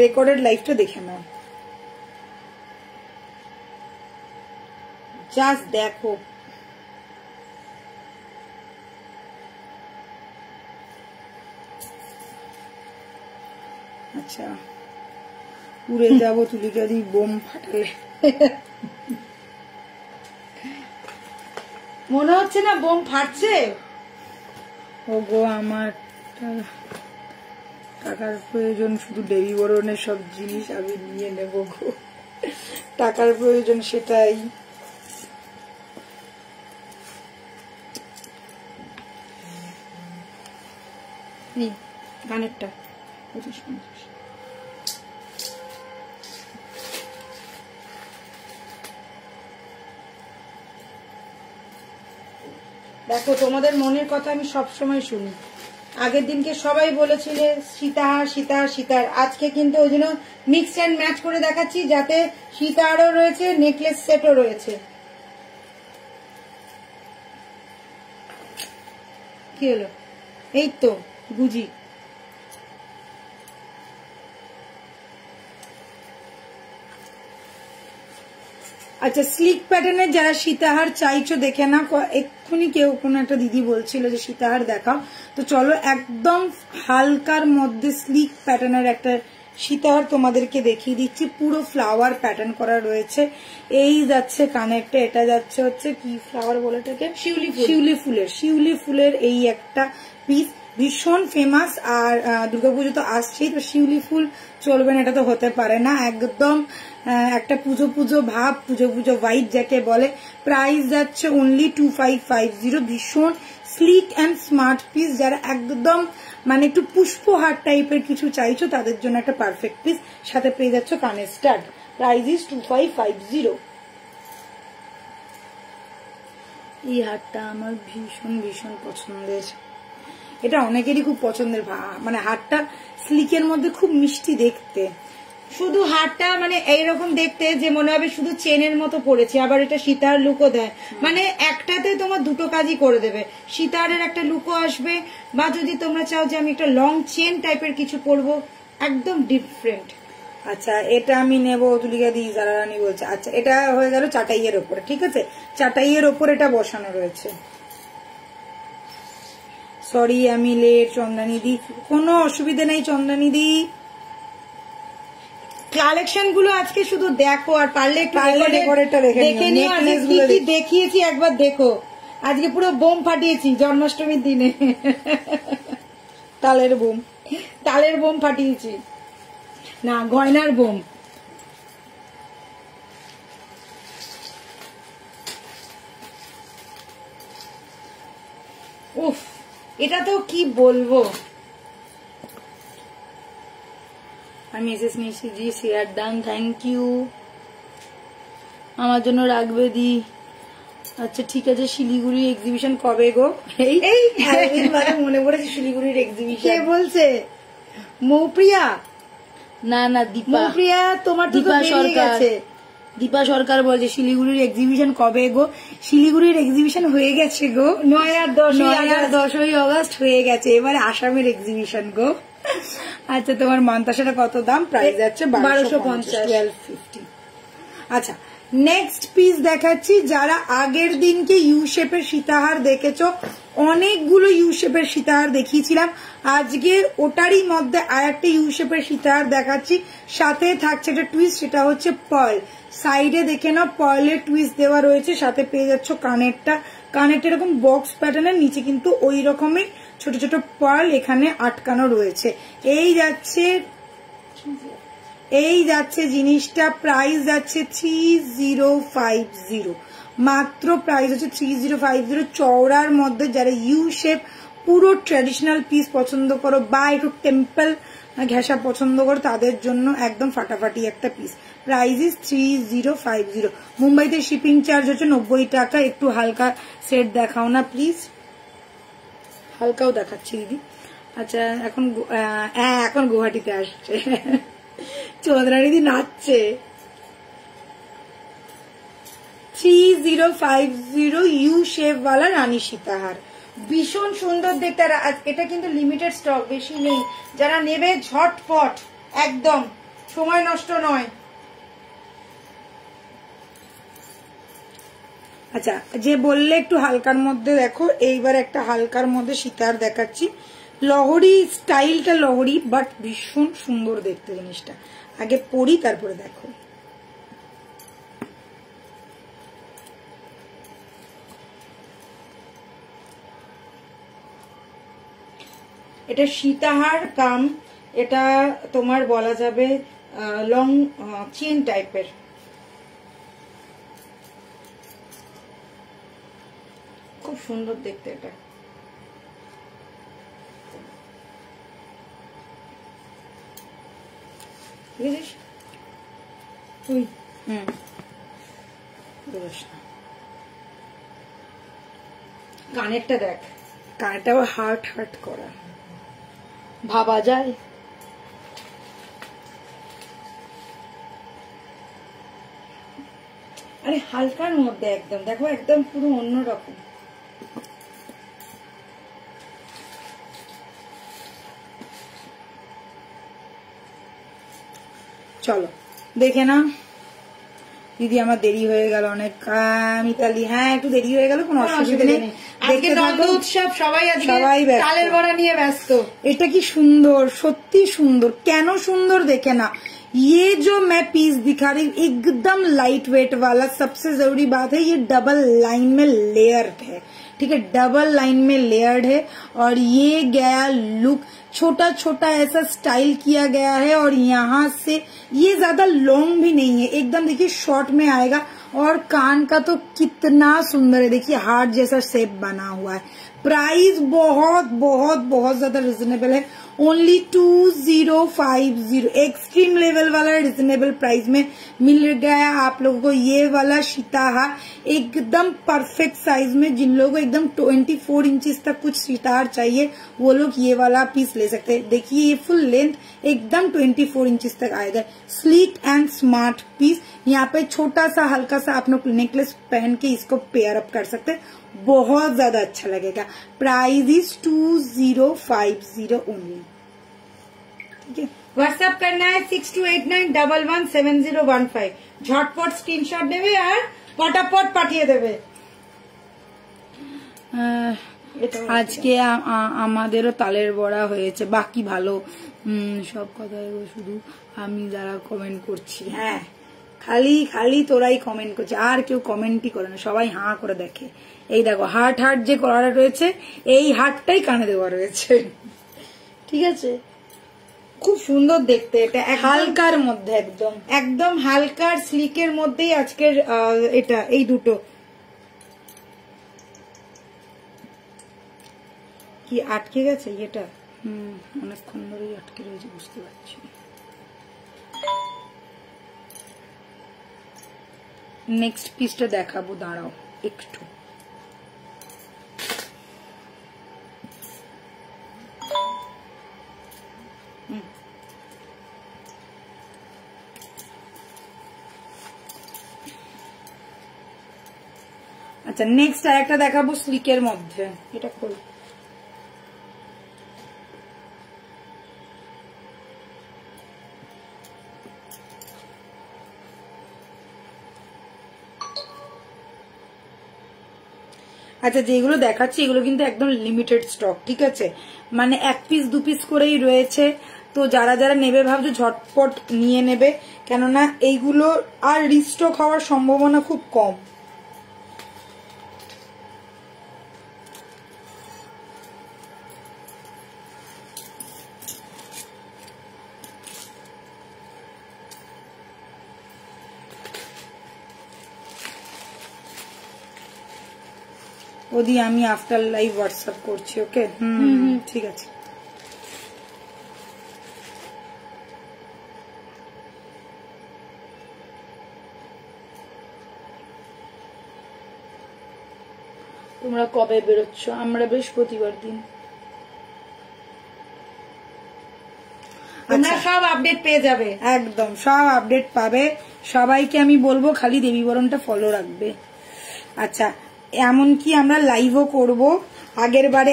রেকর্ডেড লাইভটা দেখে নাও, জাস্ট দেখো। আচ্ছা, উড়ে যাবো তুলিকা দি বোম ফাটালে। মনে হচ্ছে না বোম ফাটছে? ও গো, আমার টাকার প্রয়োজন, শুধু দেবী বরণের সব জিনিস আমি নিয়ে নেব গো, টাকার প্রয়োজন সেটাই। গানেরটা 2550। দেখো, তোমাদের মনের কথা আমি সব সময় শুনি। আগের দিনকে সবাই বলেছিলে সীতাহার সীতাহার সীতাহার, আজকে কিন্তু ওই জন্য মিক্স অ্যান্ড ম্যাচ করে দেখাচ্ছি, যাতে সীতাহারও রয়েছে, নেকলেস সেটও রয়েছে। কি হলো? এই তো গুজি। আচ্ছা, স্লিক প্যাটার্নের যারা সীতাহার চাইছো দেখে না, এক্ষুনি কেউ কোনো একটা দিদি বলছিল যে সীতাহার দেখাও, তো চলো একদম হালকার মধ্যে স্লিক প্যাটার্নের একটা সীতাহার তোমাদেরকে দেখিয়ে দিচ্ছি। পুরো ফ্লাওয়ার প্যাটার্ন করা রয়েছে। এই যাচ্ছে কানেরটা, এটা যাচ্ছে হচ্ছে কি ফ্লাওয়ার বলে এটাকে, শিউলি ফুলের এই একটা পিস, ভীষণ ফেমাস। আর দুর্গাপুজো তো আসছেই, তো শিউলি ফুল চলবে না এটা তো হতে পারে না, একদম একটা পুজো পুজো ভাব, পুজো পুজো ভাইব যাকে বলে। প্রাইস যাচ্ছে অনলি 2550। ভীষণ স্লিক অ্যান্ড স্মার্ট পিস, যারা একদম মানে একটু পুষ্পহার টাইপের কিছু চাইছো তাদের জন্য একটা পারফেক্ট পিস। সাথে পেয়ে যাচ্ছ কানের স্টাড। Price is 2550। এই হারটা আমার ভীষণ ভীষণ পছন্দের, এটা অনেকেরই খুব পছন্দের, মানে হারটা স্লিকের মধ্যে খুব মিষ্টি দেখতে। শুধু হারটা মানে এইরকম দেখতে যে মনে হবে শুধু চেনের মতো পড়েছে, আবার এটা সীতার লুকও দেয়, মানে একটাতে তোমার দুটো কাজই করে দেবে। সীতারের একটা লুকও আসবে, বা যদি তোমরা চাও যে আমি একটা লং চেন টাইপের কিছু পরবো, একদম ডিফারেন্ট। আচ্ছা, এটা আমি নেবো তুলিকা দি যারা রানী বলছে। আচ্ছা, এটা হয়ে গেল চাটাইয়ের ওপরে, ঠিক আছে, চাটাইয়ের ওপর এটা বসানো রয়েছে। সরি আমি লেট চন্দ্রানী দি, কোনো অসুবিধা নেই চন্দ্রানী দি। কালেকশন গুলো আজকে শুধু দেখো, আর পারলে দেখে নিও কি কি দেখিয়েছি একবার দেখো। আজকে পুরো বোম ফাটিয়েছি জন্মাষ্টমীর দিনে, তালের বোম ফাটিয়েছি, না গয়নার বোম। উফ, এটা তো কি বলবো। আমি এসএস নিয়েছি জি, শেয়ার ডান, থ্যাংক ইউ। আমার জন্য রাখবে দি। আচ্ছা ঠিক আছে, শিলিগুড়ির এক্সিবিশন কবে গো? এই মনে পড়েছে শিলিগুড়ির এক্সিবিশন। কে বলছে? মৌপ্রিয়া? না না, দীপা। মৌপ্রিয়া তোমার তো বেরিয়ে গেছে। দীপা সরকার বলছে শিলিগুড়ির এক্সিবিশন কবে গো? শিলিগুড়ির এক্সিবিশন হয়ে গেছে গো, 9 আর 10ই আগস্ট হয়ে গেছে। এবারে আসামের এক্সিবিশন গো। আচ্ছা, তোমার মান্তাসাটা কত দাম? প্রাইস যাচ্ছে 1250, 1250। আচ্ছা, নেক্সট পিস দেখাচ্ছি। যারা আগের দিনকে ইউ শেপের সীতাহার দেখেছো, অনেকগুলো ইউ শেপের সীতাহার দেখিয়েছিলাম, আজকে ওটারই মধ্যে আর একটা ইউ শেপের সীতাহার দেখাচ্ছি। সাথে থাকছে একটা টুইস্ট, সেটা হচ্ছে পার্ল। সাইডে দেখে নাও পার্লের টুইস্ট দেওয়া রয়েছে, সাথে পেয়ে যাচ্ছ কানেরটা এরকম বক্স প্যাটার্নের, নিচে কিন্তু ওই রকমের ছোট ছোট পার্ল এখানে আটকানো রয়েছে। এই যাচ্ছে জিনিসটা। প্রাইস যাচ্ছে 3050 মাত্র। প্রাইস হচ্ছে 3050। চওড়ার মধ্যে যারা ইউ শেপ পুরো ট্র্যাডিশনাল পিস পছন্দ করো, বা একটু টেম্পল ঘেঁষা পছন্দ করো, তাদের জন্য একদম ফাটাফাটি একটা পিস। Price is 3050। মুম্বাইতে শিপিং চার্জ হচ্ছে 90 টাকা। একটু হালকা সেট দেখাও না প্লিজ। হালকাও দেখাচ্ছি দিদি। আচ্ছা, এখন গুয়াহাটিতে আসছে, চন্দ্রানিধি নাচছে। 3050 ইউ শেপ ওয়ালা রানী সীতাহার, ভীষণ সুন্দর দেখতে। এটা কিন্তু লিমিটেড স্টক, বেশি নেই। যারা নেবে ঝটপট, একদম সময় নষ্ট নয়। আচ্ছা, যে বললে একটু হালকার মধ্যে দেখো, এইবার একটা হালকার মধ্যে সীতাহার দেখাচ্ছি। লহরি স্টাইলটা লহরি, বাট ভীষণ সুন্দর দেখতে জিনিসটা। আগে পরি তারপরে দেখো। এটা সীতাহার কাম, এটা তোমার বলা যাবে লং চেন টাইপের। খুব সুন্দর দেখতে এটা। কানেরটা দেখ, কানেরটাও হার্ট করা। ভাবা যায়। আরে হালকার মধ্যে একদম, দেখো একদম পুরো অন্যরকম। চলো দেখে না দিদি, আমার দেরি হয়ে গেল অনেক। মিতালি, হ্যাঁ একটু দেরি হয়ে গেল, কোনো অসুবিধা নেই। আজকে দ্বন্দ্ব উৎসব, সবাই ব্যস্ত। তালের বড়া নিয়ে ব্যস্ত। এটা কি সুন্দর, সত্যি সুন্দর। কেন সুন্দর দেখে না, ये जो मैं पीस दिखा रही हूँ एकदम लाइट वेट वाला। सबसे जरूरी बात है ये डबल लाइन में लेयर्ड है, ठीक है, डबल लाइन में लेयर्ड है। और ये गया लुक, छोटा छोटा ऐसा स्टाइल किया गया है। और यहाँ से ये ज्यादा लॉन्ग भी नहीं है, एकदम देखिए शॉर्ट में आएगा। और कान का तो कितना सुंदर है, देखिए हार्ट जैसा शेप बना हुआ है। प्राइस बहुत बहुत बहुत ज्यादा रिजनेबल है, ओनली 2050। एक्सट्रीम लेवल वाला रिजनेबल प्राइस में मिल गया आप लोगों को ये वाला सीताहार, एकदम परफेक्ट साइज में। जिन लोगों को एकदम 24 इंचेस तक कुछ सीताहार चाहिए वो लोग ये वाला पीस ले सकते हैं। देखिए ये फुल लेंथ एकदम 24 इंचेस तक आएगा। स्लीक एंड स्मार्ट पीस, यहाँ पे छोटा सा हल्का सा आप लोग नेकलेस पहन के इसको पेयर अप कर सकते हैं, बहुत ज्यादा अच्छा लगेगा। प्राइस इज 2050 ओनली, ठीक है। व्हाट्सएप करना है 6289117015। ঝটপট স্ক্রিনশট নেবে আর পটাপট পাঠিয়ে দেবে। আজকে আমাদেরও তালের বড়া হয়েছে, বাকি ভালো। সব কথায় শুধু আমি যারা কমেন্ট করছি, হ্যাঁ খালি খালি তোরাই কমেন্ট করছে, আর কেউ কমেন্টই করে না, সবাই হাঁ করে দেখে। এই দেখো হার্ট হার্ট যে করাটা রয়েছে, এই হার্টটাই কানে দেওয়া রয়েছে, ঠিক আছে। খুব সুন্দর দেখতে, এটা হালকার মধ্যে একদম একদম হালকার স্লিকের মধ্যেই আজকের এটা এই দুটো। কি আটকে গেছে এটা? অনেকক্ষণ ধরেই আটকে রয়েছে, বুঝতে পারছি। নেক্সট পিসটা দেখাবো, দাঁড়াও একটু। আচ্ছা নেক্সট আরেকটা দেখাবো স্লিকের মধ্যে, এটা খোল। আচ্ছা যেগুলো দেখাচ্ছি এগুলো কিন্তু একদম লিমিটেড স্টক, ঠিক আছে, মানে এক পিস দু পিস করেই রয়েছে। তো যারা যারা নেবে ভাবছো ঝটপট নিয়ে নেবে, কেননা এইগুলো আর রিস্টক হওয়ার সম্ভাবনা খুব কম। ওদি আমি আফটার লাইভ হোয়াটসঅ্যাপ করছি, ওকে। ঠিক আছে। তোমরা কবে বেরোচ্ছ? আমরা বৃহস্পতিবার দিন। তোমরা সব আপডেট পেয়ে যাবে, একদম সব আপডেট পাবে। সবাইকে আমি বলবো খালি দেবী বরণটা ফলো রাখবে। আচ্ছা এমনকি আমরা লাইভও করব। আগের বারে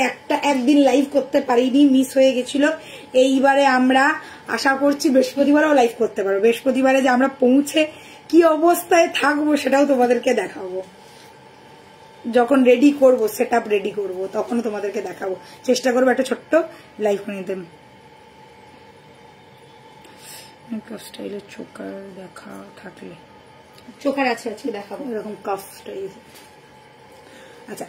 একদিন লাইভ করতে পারিনি, মিস হয়ে গেছিল। এইবারে আমরা আশা করছি বৃহস্পতিবারও লাইভ করতে পারবো। বৃহস্পতিবারে যে আমরা পৌঁছে কি অবস্থায় থাকবো সেটাও তোমাদেরকে দেখাবো। যখন রেডি করবো, সেট আপ রেডি করবো, তখনও তোমাদেরকে দেখাবো। চেষ্টা করবো একটা ছোট্ট লাইভ নিতে। কাফ স্টাইলের চোকার দেখা থাকলে, চোখার আছে আজকে দেখাবো এরকম কাফ স্টাইল। আচ্ছা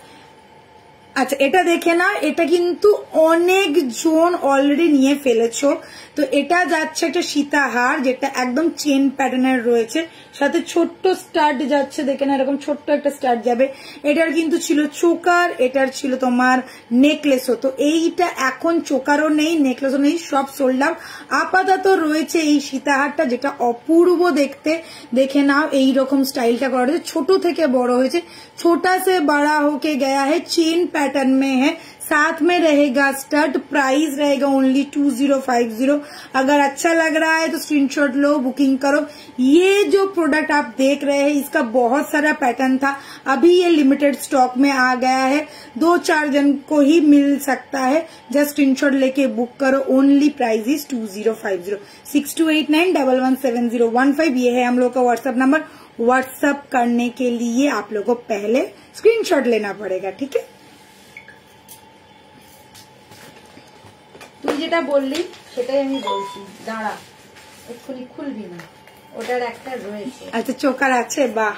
আচ্ছা এটা দেখে না, এটা কিন্তু অনেক জন অলরেডি নিয়ে ফেলেছো। তো এটা যাচ্ছে একটা সীতাহার, যেটা একদম চেন প্যাটার্নের রয়েছে, সাথে ছোট্ট স্টাড যাচ্ছে, দেখে না এরকম ছোট্ট একটা স্টাড যাবে। এটার কিন্তু ছিল চোকার, এটার ছিল তোমার নেকলেসও। তো এইটা এখন চোকারও নেই, নেকলেসও নেই, সব সোল্ড আউট। আপাতত রয়েছে এই সীতাহারটা, যেটা অপূর্ব দেখতে। দেখে নাও এইরকম স্টাইলটা করা হয়েছে, ছোট থেকে বড় হয়েছে, ছোটা সে বড়া হোকে গয়া है, चेन पैटर्न में है, साथ में रहेगा स्टड, प्राइस रहेगा ओनली 2050। अगर अच्छा लग रहा है तो स्क्रीनशॉट लो, बुकिंग करो। ये जो प्रोडक्ट आप देख रहे हैं इसका बहुत सारा पैटर्न था, अभी ये लिमिटेड स्टॉक में आ गया है, 2-4 जन को ही मिल सकता है। जस्ट स्क्रीनशॉट लेके बुक करो, ओनली प्राइस इज 2050। 6289117015 ये है हम लोग का व्हाट्सएप नंबर। व्हाट्सएप करने के लिए आप लोगों को पहले स्क्रीनशॉट लेना पड़ेगा, ठीक है। তুই যেটা বললি সেটাই আমি বলছি, দাঁড়া এক্ষুনি খুলবি না, ওটার একটা রয়েছে। আচ্ছা চোকার আছে, বাহ।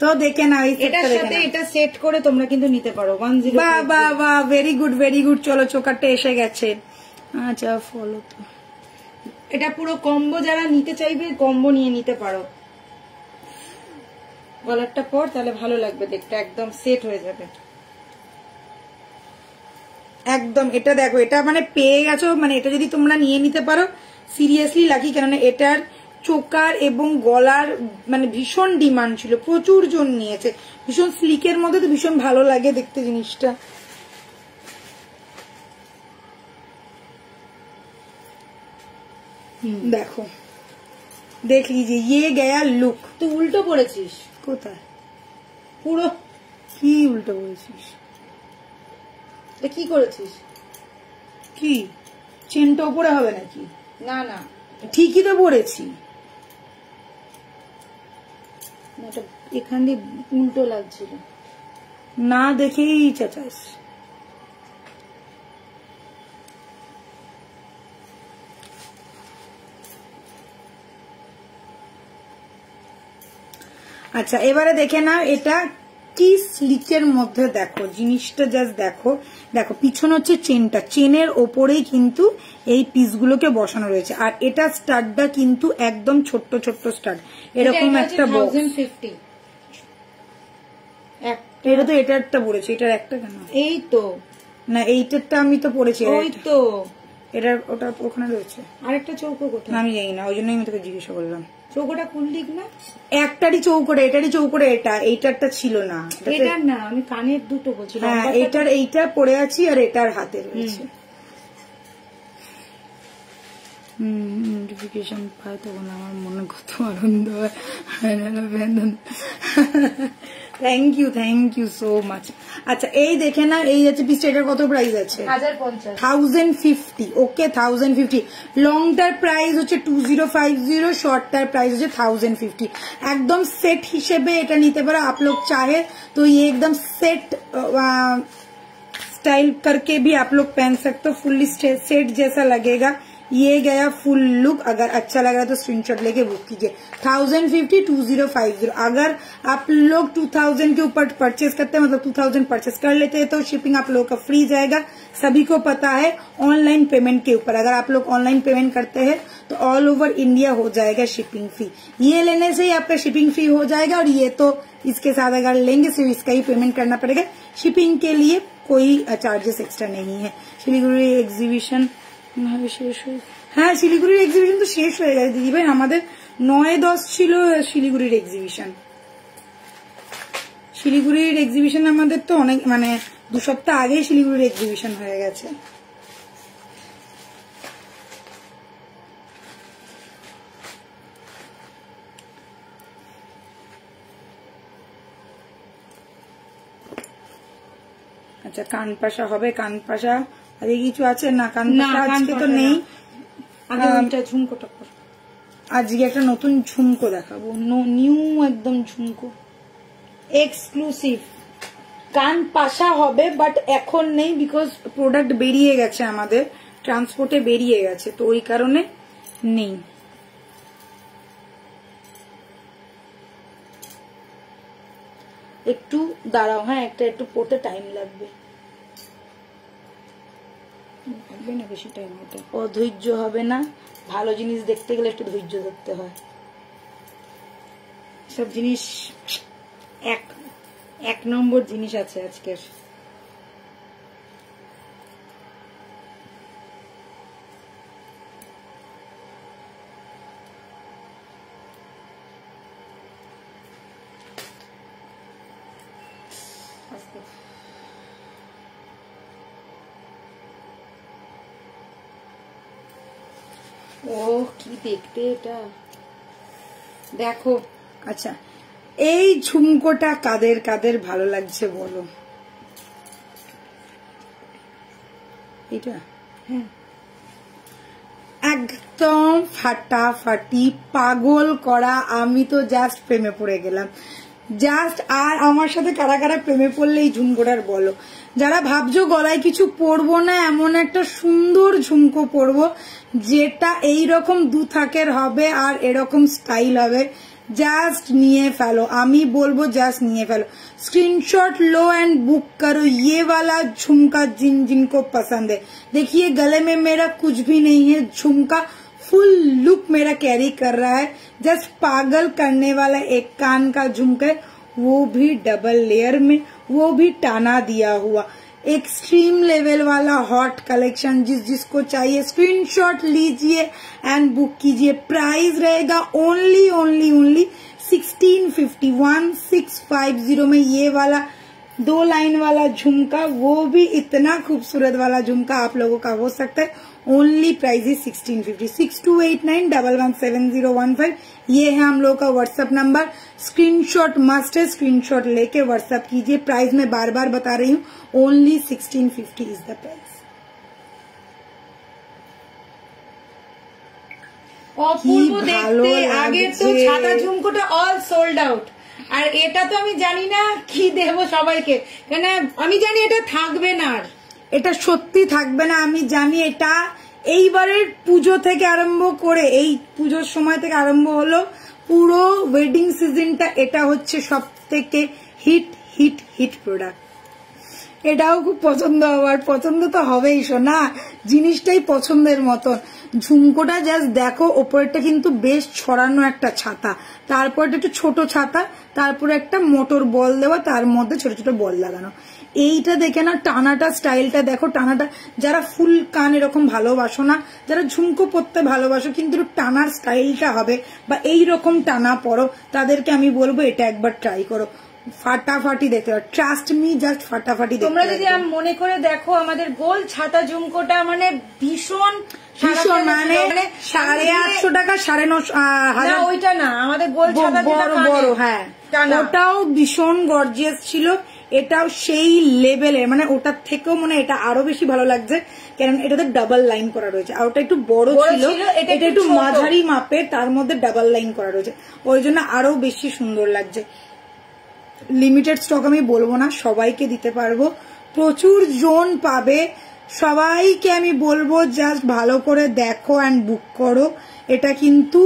তো দেখে না এটার সাথে এটা সেট করে তোমরা কিন্তু নিতে পারো 10। বাহ বাহ বাহ, ভেরি গুড ভেরি গুড। চলো চোকারটা এসে গেছে। আচ্ছা ফলো তো, এটা পুরো কম্বো, যারা নিতে চাইবে কম্বো নিয়ে নিতে পারো। গলারটা পর তাহলে ভালো লাগবে দেখতে, একদম সেট হয়ে যাবে একদম। এটা দেখো, এটা মানে পেয়ে গেছো, মানে এটা যদি তোমরা নিয়ে নিতে পারো সিরিয়াসলি লাকি, কেননা এটার চোকার এবং গলার মানে ভীষণ ডিমান্ড ছিল, প্রচুর জন নিয়েছে। ভীষণ স্লিকের মধ্যে তো ভীষণ ভালো লাগে দেখতে জিনিসটা। দেখো দেখ লিজিए, ये गया लुक। তুই উল্টো পড়েছিস কোথায়? পুরো কি উল্টো বলেছিস? এটা কি করেছিস? কি চেনটা উপরে হবে নাকি? না না ঠিকই তো পড়েছি। এটা এখান দিয়ে উল্টো লাগছিল, না দেখেই চেঁচাস। আচ্ছা এবারে দেখে নাও এটা কি স্লিকের মধ্যে, দেখো জিনিসটা জাস্ট দেখো। দেখো পিছনে হচ্ছে চেনটা, চেনের ওপরেই কিন্তু এই পিসগুলোকে বসানো রয়েছে। আর এটা স্টাডটা কিন্তু একদম ছোট্ট ছোট্ট স্টাড, এরকম একটা বক্স। 1050 এটা তো এটারটা পড়েছে, এটার একটা কেন? এই তো না এইটারটা আমি তো পড়েছি, ওই তো এটার ওটা ওখানে রয়েছে। আরেকটা চৌকো কোথায়? আমি জানি না, ওই জন্যই আমি তোকে জিজ্ঞাসা করলাম। চৌকোটা খুললি না? একটারই চৌকোটা, এটারই চৌকোটা, এইটারটা ছিল না। এটার না, আমি কানের দুটো বলছি। হ্যাঁ এইটা পড়ে আছি আর এটার হাতে রয়েছে। নোটিফিকেশন পাই তখন আমার মনে কত আনন্দ হয়। Thank you so much. আচ্ছা এই দেখে না, এই যাচ্ছে পিসটা, এটার কত প্রাইস আছে? 1050। ওকে 1050। লংটার প্রাইস হচ্ছে 2050, শর্টটার প্রাইস হচ্ছে 1050। একদম সেট হিসেবে এটা নিতে পারো आप लोग चाहे तो ये एकदम सेट स्टाइल करके भी आप लोग पहन सकते हो, फुल्ली सेट जैसा लगेगा। ये गया फुल लुक। अगर अच्छा लग रहा है तो स्क्रीनशॉट लेके बुक कीजिए। 1050 2050। अगर आप लोग 2000 के ऊपर परचेज करते हैं, मतलब 2000 परचेज कर लेते हैं, तो शिपिंग आप लोगों का फ्री जाएगा। सभी को पता है ऑनलाइन पेमेंट के ऊपर, अगर आप लोग ऑनलाइन पेमेंट करते हैं तो ऑल ओवर इंडिया हो जाएगा शिपिंग फी। ये लेने से ही आपका शिपिंग फी हो जाएगा, और ये तो इसके साथ अगर लेंगे सिर्फ इसका ही पेमेंट करना पड़ेगा। शिपिंग के लिए कोई चार्जेस एक्स्ट्रा नहीं है। শিলিগুড়ি এক্সিবিশন শেষ হয়ে, হ্যাঁ শিলিগুড়ির এক্সিবিশন তো শেষ হয়ে গেছে দিদি ভাই, আমাদের 9-10 ছিল শিলিগুড়ির এক্সিবিশন। শিলিগুড়ির এক্সিবিশন আমাদের তো অনেক মানে 2 সপ্তাহ আগেই শিলিগুড়ির এক্সিবিশন হয়ে গেছে। আচ্ছা কান পাশা হবে, কান পাশা আজকে কিছু আছে না? কান পাশা আজকে তো নেই। ঝুমকোটা কর, আজকে একটা নতুন ঝুমকো দেখাবো, নিউ একদম ঝুমকো এক্সক্লুসিভ। কান পাশা হবে বাট এখন নেই, বিকজ প্রোডাক্ট বেরিয়ে গেছে, আমাদের ট্রান্সপোর্টে বেরিয়ে গেছে, তো ওই কারণে নেই। একটু দাঁড়াও, হ্যাঁ একটা একটু পড়তে টাইম লাগবে না, বেশি টাইম হতে অধৈর্য হবে না। ভালো জিনিস দেখতে গেলে একটু ধৈর্য ধরতে হয়। সব জিনিস এক নম্বর জিনিস আছে আজকের। ও কি দেখতে এটা, দেখো। আচ্ছা, এই ঝুমকোটা কাদের কাদের ভালো লাগছে বলো? এটা হ্যাঁ, একদম ফাটাফাটি পাগল করা। আমি তো জাস্ট প্রেমে পড়ে গেলাম জাস্ট। আর আমার সাথে কারা কারা প্রেমে পড়লে এই ঝুমকোটার বলো? যারা ভাবছো গলায় কিছু পরবো না, এমন একটা সুন্দর ঝুমকো পরবো যেটা এইরকম 2 থাকের হবে আর এরকম স্টাইল হবে, জাস্ট নিয়ে ফেলো। আমি বলবো জাস্ট निए फैलो, स्क्रीनशॉट लो एंड बुक करो ये वाला झुमका जिनको पसंद है। देखिए गले में मेरा कुछ भी नहीं है, झुमका फुल लुक मेरा कैरी कर रहा है, जस्ट पागल करने वाला एक कान का झुमका, वो भी डबल लेयर में, वो भी टाना दिया हुआ, एक्सट्रीम लेवल वाला हॉट कलेक्शन। जिसको चाहिए स्क्रीनशॉट लीजिए एंड बुक कीजिए। प्राइस रहेगा ओनली 1650, 1650 में ये वाला 2 लाइन वाला झुमका, वो भी इतना खूबसूरत वाला झुमका आप लोगों का हो सकता है। Only price is 1650। 6289117015 ये है हम लोगों का व्हाट्सएप नंबर। स्क्रीनशॉट मस्ट है, स्क्रीनशॉट लेके व्हाट्सएप कीजिए। प्राइस मैं बार बार बता रही हूँ, ओनली 1650 इज द प्राइस। অপূর্ব দেখতে। আগে তো ছাতা ঝুমকোটা অল সোল্ড আউট, আর এটা তো আমি জানি না কি দেব সবাইকে, কেন আমি জানি এটা থাকবে না, আর এটা সত্যি থাকবে না। আমি জানি এটা এইবারের পুজো থেকে আরম্ভ করে, এই পুজোর সময় থেকে আরম্ভ হলো পুরো ওয়েডিং সিজনটা, এটা হচ্ছে সব থেকে হিট হিট হিট প্রোডাক্ট। এটাও খুব পছন্দ হওয়ার, পছন্দ তো হবেই শোনা, জিনিসটাই পছন্দের মতন। ঝুমকোটা জাস্ট দেখো, ওপরটা কিন্তু বেশ ছড়ানো একটা ছাতা, তারপরটা একটু ছোট ছাতা, তারপরে একটা মোটর বল দেওয়া, তার মধ্যে ছোট ছোট বল লাগানো। এইটা দেখে না, টানাটা স্টাইলটা দেখো, টানাটা। যারা ফুল কান এরকম ভালোবাসো না, যারা ঝুমকো পরতে ভালোবাসো কিন্তু টানার স্টাইলটা হবে বা এইরকম টানা পরো, তাদেরকে আমি বলবো এটা একবার ট্রাই করো। ফাটাফাটি দেখতে পারো, ট্রাস্ট মি, জাস্ট ফাটাফাটি। তোমরা যদি মনে করে দেখো, আমাদের গোল ছাতা ঝুমকোটা মানে ভীষণ ভীষণ, মানে 850 টাকা, 950, ওইটা না, আমাদের গোল ছাতা বড় বড়, হ্যাঁ ওটাও ভীষণ গর্জিয়াস ছিল। এটাও সেই লেভেলের, মানে ওটার থেকেও মানে এটা আরো বেশি ভালো লাগছে, কারণ এটাতে ডাবল লাইন করা রয়েছে। আর ওটা একটু বড় ছিল, এটা একটু মাঝারি মাপের, তার মধ্যে ডাবল লাইন করা রয়েছে, ওই জন্য আরো বেশি সুন্দর লাগছে। লিমিটেড স্টক আমি বলবো না, সবাইকে দিতে পারবো, প্রচুর জোন পাবে, সবাইকে আমি বলবো জাস্ট ভালো করে দেখো অ্যান্ড বুক করো। এটা কিন্তু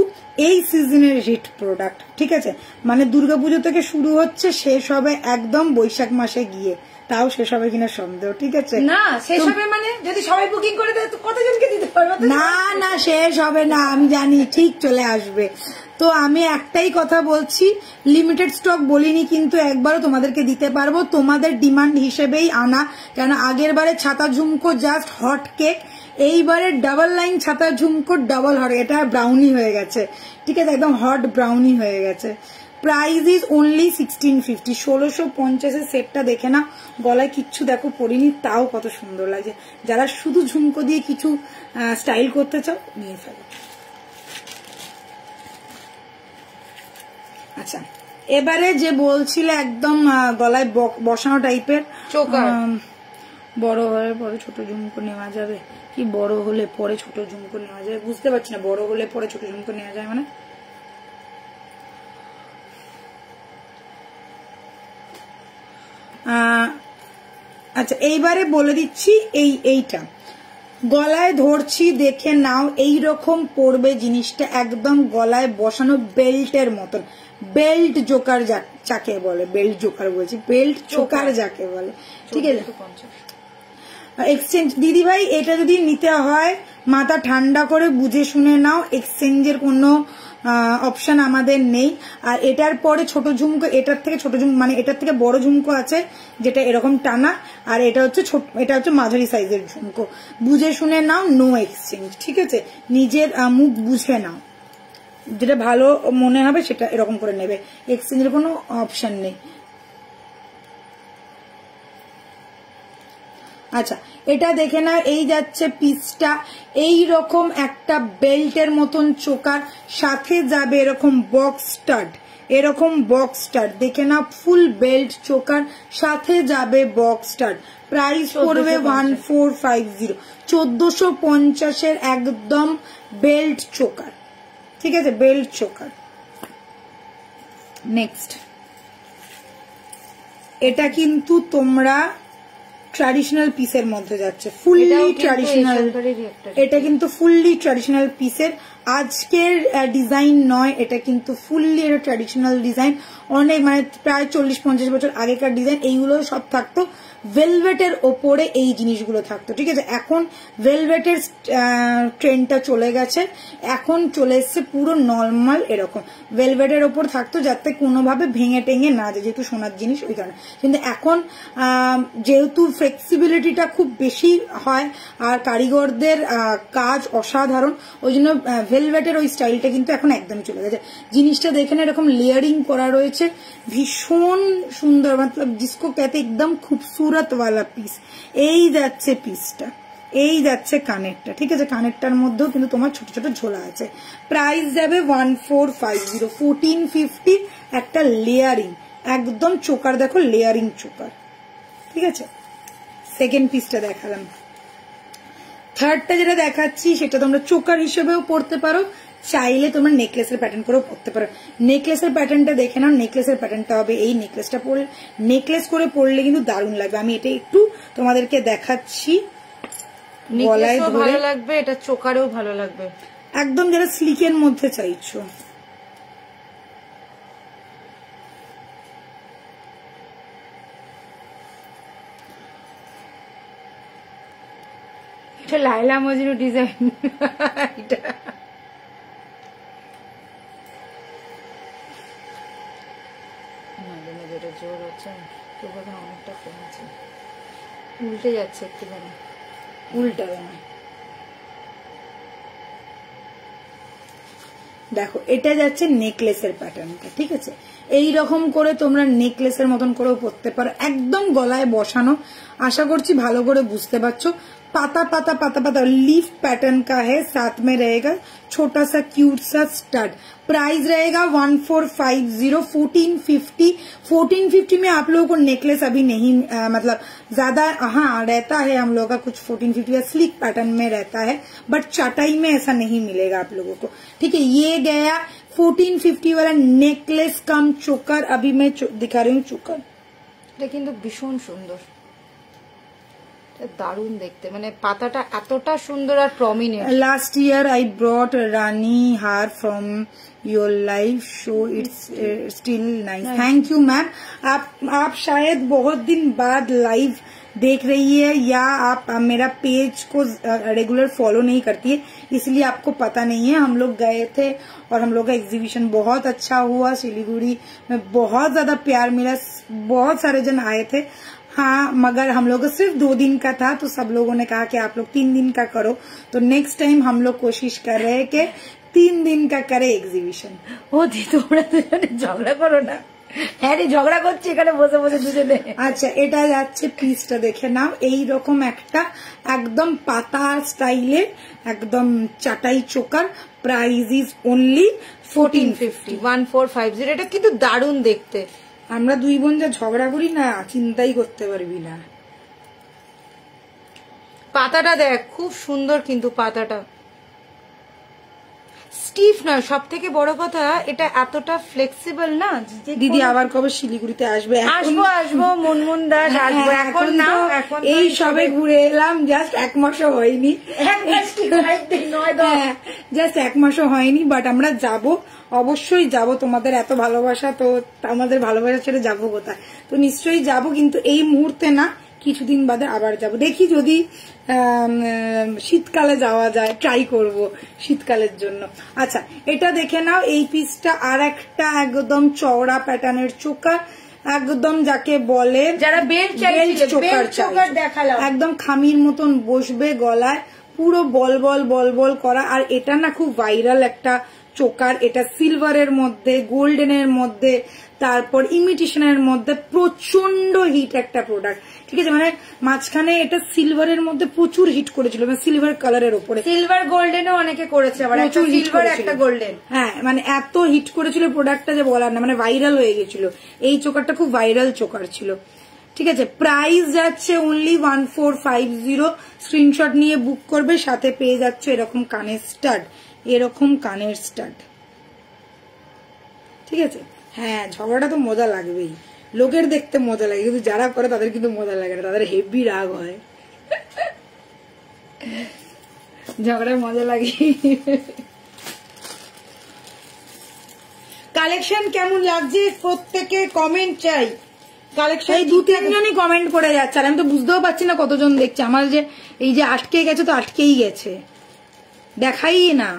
এই সিজনের হিট প্রোডাক্ট, ঠিক আছে? মানে দুর্গাপুজো থেকে শুরু হচ্ছে, শেষ হবে একদম বৈশাখ মাসে গিয়ে, তাও শেষ হবে কিনা সন্দেহ, ঠিক আছে? না শেষ হবে মানে যদি সবাই বুকিং করে দেয় তো কতজনকে দিতে পারবে? না না, শেষ হবে না, আমি জানি ঠিক চলে আসবে। তো আমি একটাই কথা বলছি, লিমিটেড স্টক বলিনি কিন্তু একবারও তোমাদেরকে দিতে পারবো, তোমাদের ডিমান্ড হিসেবেই আনা। কেন আগের বারে ছাতা ঝুমকো জাস্ট হট কেক, এইবারে ডাবল লাইন ছাতা ঝুমকো ডাবল হট, এটা ব্রাউনি হয়ে গেছে, ঠিক আছে? একদম হট ব্রাউনি হয়ে গেছে। Price is only 1650। 1650 সেটটা দেখে না, গলায় কিচ্ছু দেখো পরিনি, তাও কত সুন্দর লাগছে। যারা শুধু ঝুমকো দিয়ে কিছু স্টাইল করতে চাও, নিয়ে ফেলো। আচ্ছা, এবারে যে বলছিলে একদম গলায় বসানো টাইপের চোকার, বড় হলে পরে ছোট ঝুমকো নেওয়া যাবে কি? বড় হলে পরে ছোট ঝুমকো নেওয়া যাবে, বুঝতে পারছি না। বড় হলে পরে ছোট ঝুমকো নেওয়া যায় মানে? আচ্ছা, এইবারে বলে দিচ্ছি, এইটা গলায় ধরছি দেখে নাও, এইরকম পড়বে জিনিসটা, একদম গলায় বসানো বেল্টের মতন। বেল্ট জোকার যাকে বলে, বেল্ট জোকার বলছি, বেল্ট চোকার যাকে বলে, ঠিক আছে? এক্সচেঞ্জ দিদি ভাই, এটা যদি নিতে হয় মাথা ঠান্ডা করে বুঝে শুনে নাও, এক্সচেঞ্জের কোনো অপশন আমাদের নেই। আর এটার পরে ছোট ঝুমকো, এটার থেকে ছোট ঝুমকো মানে এটার থেকে বড় ঝুমকো আছে যেটা এরকম টানা, আর এটা হচ্ছে ছোট, এটা হচ্ছে মাঝারি সাইজের ঝুমকো। বুঝে শুনে নাও, নো এক্সচেঞ্জ, ঠিক আছে? নিজের মুখ বুঝে নাও, যেটা ভালো মনে হবে সেটা এরকম করে নেবে, এক্সচেঞ্জের কোনো অপশন নেই। আচ্ছা এটা দেখে না, এই যাচ্ছে পিসটা, এই রকম একটা বেল্টের মতন চোকার, সাথে যাবে এরকম বক্স স্টাড, এরকম বক্স স্টাড দেখে না, ফুল বেল্ট চোকার সাথে যাবে বক্স স্টাড। প্রাইস পড়বে 1450, 1450 একদম বেল্ট চোকার, ঠিক আছে, বেল্ট চোকার। নেক্সট এটা কিন্তু তোমরা ট্র্যাডিশনাল পিসের মধ্যে যাচ্ছে, ফুললি ট্র্যাডিশনাল, এটা কিন্তু ফুললি ট্র্যাডিশনাল পিসের আজকের ডিজাইন নয়, এটা কিন্তু ফুললি এটা ট্র্যাডিশনাল ডিজাইন, অনেক মানে প্রায় 40-50 বছর আগেকার ডিজাইন। এইগুলো সব থাকতো ভেলভেটের ওপরে, এই জিনিসগুলো থাকতো, ঠিক আছে। এখন ভেলভেটের ট্রেন্ডটা চলে গেছে, এখন চলে এসছে পুরো নর্মাল এরকম ভেলভেটের ওপর থাকতো, যাতে কোনোভাবে ভেঙে টেঙে না যায়, যেহেতু সোনার জিনিস ওই কারণে। কিন্তু এখন যেহেতু ফ্লেক্সিবিলিটিটা খুব বেশি হয় আর কারিগরদের কাজ অসাধারণ, ওই জন্য ভেলভেটের ওই স্টাইলটা কিন্তু এখন একদম চলে গেছে। জিনিসটা দেখেন এরকম লেয়ারিং করা রয়েছে, ভীষণ সুন্দর, মতলব জিসকো कहते একদম খুবসুরত वाला পিস। এই যাচ্ছে পিসটা, এই যাচ্ছে কানেরটা, ঠিক আছে, কানেরটার মধ্যেও কিন্তু তোমার ছোট ছোট ঝোলা আছে। প্রাইস যাবে 1450, 1450 একটা লেয়ারিং, একদম চোকার দেখো লেয়ারিং চোকার, ঠিক আছে। সেকেন্ড পিসটা দেখালাম। থার্ডটা যেটা দেখাচ্ছি সেটা তোমরা চোকার হিসেবেও পড়তে পারো, চাইলে তোমরা নেকলেসের প্যাটার্ন করেও পড়তে পারো। নেকলেসের প্যাটার্নটা দেখে নাও, নেকলেসের প্যাটার্নটা হবে এই, নেকলেসটা পরলে, নেকলেস করে পরলে কিন্তু দারুণ লাগবে। আমি এটা একটু তোমাদেরকে দেখাচ্ছি, গলায় ধরে ভালো লাগবে, এটা চোকারেও ভালো লাগবে, একদম যারা স্লিকের মধ্যে চাইছো। এটা লাইলা মজনু ডিজাইন, এটা জোর হচ্ছে, অনেকটা কমেছে, উল্টে যাচ্ছে একটুখানি, উল্টাবে না। দেখো এটা যাচ্ছে নেকলেসের প্যাটার্নটা, ঠিক আছে। এই রকম করে তোমরা নেকলেসের মতন করেও পরতে পারো, একদম গলায় বসানো। আশা করছি ভালো করে বুঝতে পারছো। पाता पाता पाता पाता लीफ पैटर्न का है, साथ में रहेगा छोटा सा क्यूट सा स्टड। प्राइस रहेगा 1450, 1450। 1450 में आप लोगों को नेकलेस अभी नहीं मतलब ज्यादा हाँ रहता है, हम लोगों का कुछ 1450 या स्लिक पैटर्न में रहता है, बट चटाई में ऐसा नहीं मिलेगा आप लोगों को, ठीक है। ये गया 1450 वाला नेकलेस कम चोकर। अभी मैं दिखा रही हूँ चोकर, এটা কিন্তু ভীষণ সুন্দর, দারুণ দেখতে, মানে পাতাটা এতটা সুন্দর আর prominent. Last year I brought रानी हार from your life show, it's still nice. Thank you ma'am. आप शायद बहुत दिन बाद लाइव देख रही है, या आप मेरा पेज को रेगुलर फॉलो नहीं करती है, इसलिए आपको पता नहीं है। हम लोग गए थे और हम लोग का एग्जीबिशन बहुत अच्छा हुआ, सिलीगुड़ी में बहुत ज्यादा प्यार मिला, बहुत सारे जन आए थे। हाँ, मगर हम लोग सिर्फ 2 दिन का था, तो सब लोगों ने कहा कि आप लोग 3 दिन का करो, तो नेक्स्ट टाइम हम लोग कोशिश कर रहे हैं कि 3 दिन का करे एग्जीबिशन। ও দি তোমরা দুজনে ঝগড়া করো না, হ্যাঁ রে ঝগড়া করছি এখানে বসে বসে দুজনে। আচ্ছা এটা যাচ্ছে পিসটা দেখে নাও, এই রকম একটা একদম পাতা স্টাইলের একদম চাটাই চোকার। Price is only 1450, 1450। এটা কিন্তু দারুণ দেখতে। আমরা 2 বোন যা ঝগড়া করি না, চিন্তাই করতে পারবি না। পাতাটা দেখ খুব সুন্দর, কিন্তু পাতাটা স্টিফ না, সব থেকে বড় কথা এটা এতটা ফ্লেক্সিবল না। দিদি আবার কবে শিলিগুড়িতে আসবে? আসবো মুনমুন দাস আসবো, এখন না, এখন এই সবে ঘুরে এলাম, জাস্ট 1 মাসও হয়নি, জাস্ট 1 মাসও হয়নি, বাট আমরা যাব, অবশ্যই যাব। তোমাদের এত ভালোবাসা, তো আমাদের ভালোবাসা ছেড়ে যাবো কোথায়? তো নিশ্চয়ই যাব, কিন্তু এই মুহূর্তে না, কিছুদিন বাদে আবার যাব। দেখি যদি শীতকালে যাওয়া যায়, ট্রাই করব শীতকালের জন্য। আচ্ছা এটা দেখে নাও, এই পিসটা আর একটা একদম চওড়া প্যাটার্নের চোকার, একদম যাকে বলে যারা বেল্ট চোকার দেখালাম, একদম খামির মতন বসবে গলায়, পুরো বল বল বল বল করা। আর এটা না খুব ভাইরাল একটা চোকার। এটা সিলভারের মধ্যে, গোল্ডেনের মধ্যে, তারপর ইমিটেশনের মধ্যে প্রচন্ড হিট একটা প্রোডাক্ট। ঠিক আছে, মানে মাঝখানে এটা সিলভারের মধ্যে প্রচুর হিট করেছিল, মানে সিলভার কালারের উপরে, সিলভার গোল্ডেনও অনেকে করেছে, আবার একটা সিলভার একটা গোল্ডেন। হ্যাঁ, মানে এত হিট করেছিল প্রোডাক্টটা যে বলার না, মানে ভাইরাল হয়ে গেছিল। এই চোকারটা খুব ভাইরাল চোকার ছিল। ঠিক আছে, প্রাইস যাচ্ছে অনলি 1450। স্ক্রিনশট নিয়ে বুক করবে, সাথে পেয়ে যাচ্ছে এরকম কানের স্টাড, এরকম কানের স্টাড। ঠিক আছে, হ্যাঁ ঝগড়াটা তো মজা লাগবেই, লোকের দেখতে মজা লাগে, কিন্তু যারা করে তাদের কিন্তু মজা লাগে না, তাদের হেভি রাগ হয়। ঝগড়ায় মজা লাগে। কালেকশন কেমন লাগছে প্রত্যেকে কমেন্ট চাই। কালেকশন এই 2-3 জনই কমেন্ট করে যাচ্ছে, আর আমি তো বুঝতেও পারছি না কতজন দেখছে। আমার যে এই যে আটকে গেছে, তো আটকেই গেছে, দেখাই না।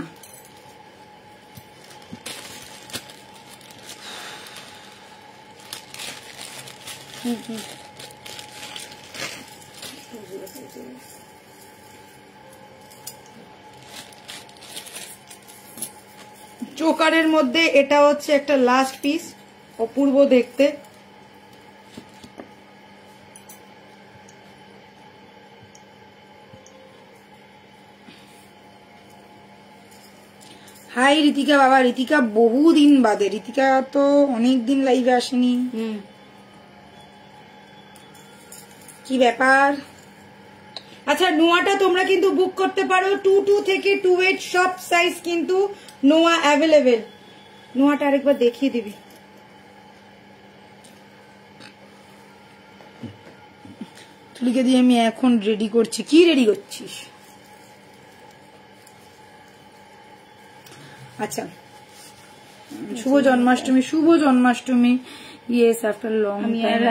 চোকারের মধ্যে এটা হচ্ছে একটা লাস্ট পিস, অপূর্ব দেখতে। হাই ঋতিকা, বাবা ঋতিকা বহুদিন বাদে, ঋতিকা তো অনেকদিন লাইভে আসেনি, কি ব্যাপার? আচ্ছা, নোয়াটা তোমরা কিন্তু বুক করতে পারো, 22 থেকে 28 সব সাইজ কিন্তু নোয়া অ্যাভেলেবেল। নোয়াটা আরেকবার দেখিয়ে দিবি। তুলিকে দিয়ে আমি এখন রেডি করছি। কি রেডি করছিস? আচ্ছা, শুভ জন্মাষ্টমী, শুভ Janmashtami. Yes, after long time.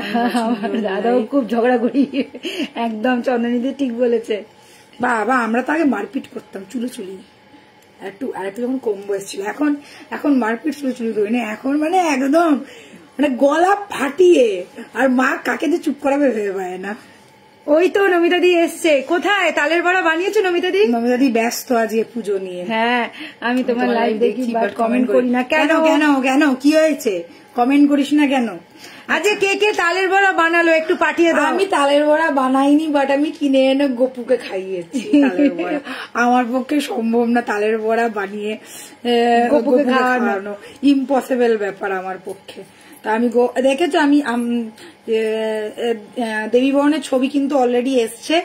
আমার দাদাও খুব ঝগড়া করি, একদম চন্দনীদি ঠিক বলেছে। বাবা, আমরা তো আগে মারপিট করতাম চুলো চুলি, আরেকটু যখন কম বয়স ছিল। এখন মারপিট চুলো চুলি করি না, এখন মানে একদম মানে গলা ফাটিয়ে, আর মা কাকে যে চুপ করাবে ভেবে পায় না। ওই তো নমিতা দি এসছে। কোথায় তালের বড়া বানিয়েছো নমিতা দি? নমিতা দি ব্যস্ত আজকে পুজো নিয়ে। হ্যাঁ, আমি তোমার লাইভ দেখি, বাট কমেন্ট করি না। কেন কেন কেন কি হয়েছে? কমেন্ট করিস না কেন? আজকে কে কে তালের বড়া বানালো একটু পাঠিয়ে দাও। আমি তালের বড়া বানাইনি, বাট আমি কিনে এনে গপুকে খাইয়েছি তালের বড়া। আমার পক্ষে সম্ভব না তালের বড়া বানিয়ে গপুকে খাওয়ানো, ইম্পসিবল ব্যাপার আমার পক্ষে। তা আমি দেখেছো, আমি দেবী বরণের ছবি কিন্তু অলরেডি এসছে,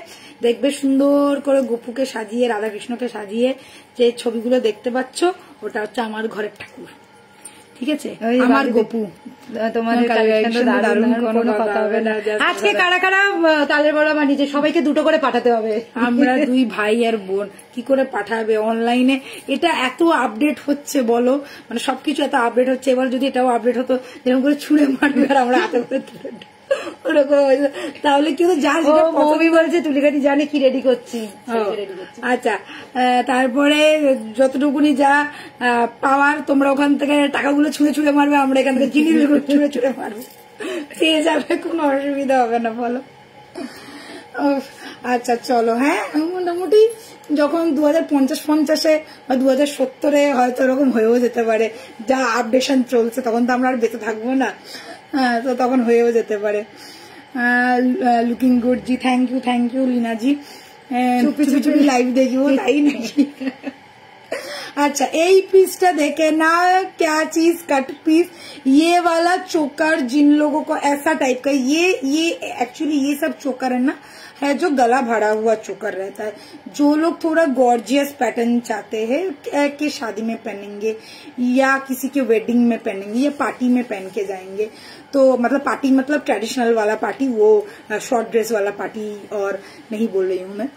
দেখবে সুন্দর করে গপুকে সাজিয়ে, রাধাকৃষ্ণকে সাজিয়ে যে ছবিগুলো দেখতে পাচ্ছ, ওটা হচ্ছে আমার ঘরের ঠাকুর। ঠিক আছে, আমার গপু। তোমাদের কোনো কথা হবে না। আজকে কারা কারা তালের বড়া বানিয়েছে সবাইকে 2টো করে পাঠাতে হবে। আমরা 2 ভাই আর বোন, কি করে পাঠাবে অনলাইনে? এটা এত আপডেট হচ্ছে বলো, মানে সবকিছু এত আপডেট হচ্ছে। এবার যদি এটাও আপডেট হতো, যেরকম করে ছুঁড়ে মারবে আর আমরা হাতে করে তুলে, তাহলে কি হতো? যা মমি বলছে তুলিকাটি জানে কি রেডি করছি। আচ্ছা, তারপরে যতটুকুনি যা পাওয়ার, তোমরা ওখান থেকে টাকাগুলো ছুঁড়ে ছুঁড়ে মারবে, আমরা এখান থেকে জিনিসগুলো ছুঁড়ে ছুঁড়ে মারবো, পেয়ে যাবে, কোনো অসুবিধা হবে না, বলো। আচ্ছা চলো, হ্যাঁ মোটামুটি যখন 2050-50-এ বা 2070-এ হয়তো এরকম হয়েও যেতে পারে, যা আপডেশন চলছে, তখন তো আমরা আর বেঁচে থাকবো না, তো তখন হয়েও যেতে পারে। লুকিং গুড জি, থ্যাংক ইউ লীনা জি। চুপি চুপি লাইভ দেখিও, তাই নাকি? अच्छा, এই पीसটা देखे ना, क्या चीज कट पीस, ये वाला चोकर जिन लोगों को ऐसा टाइप का, ये एक्चुअली ये सब चोकर है ना, है जो गला भरा हुआ चोकर रहता है। जो लोग थोड़ा गॉर्जियस पैटर्न चाहते हैं कि शादी में पहनेंगे या किसी के वेडिंग में पहनेंगे या पार्टी में पहन के जाएंगे, तो मतलब पार्टी मतलब ट्रेडिशनल वाला पार्टी, वो शॉर्ट ड्रेस वाला पार्टी और नहीं बोल रही हूँ मैं,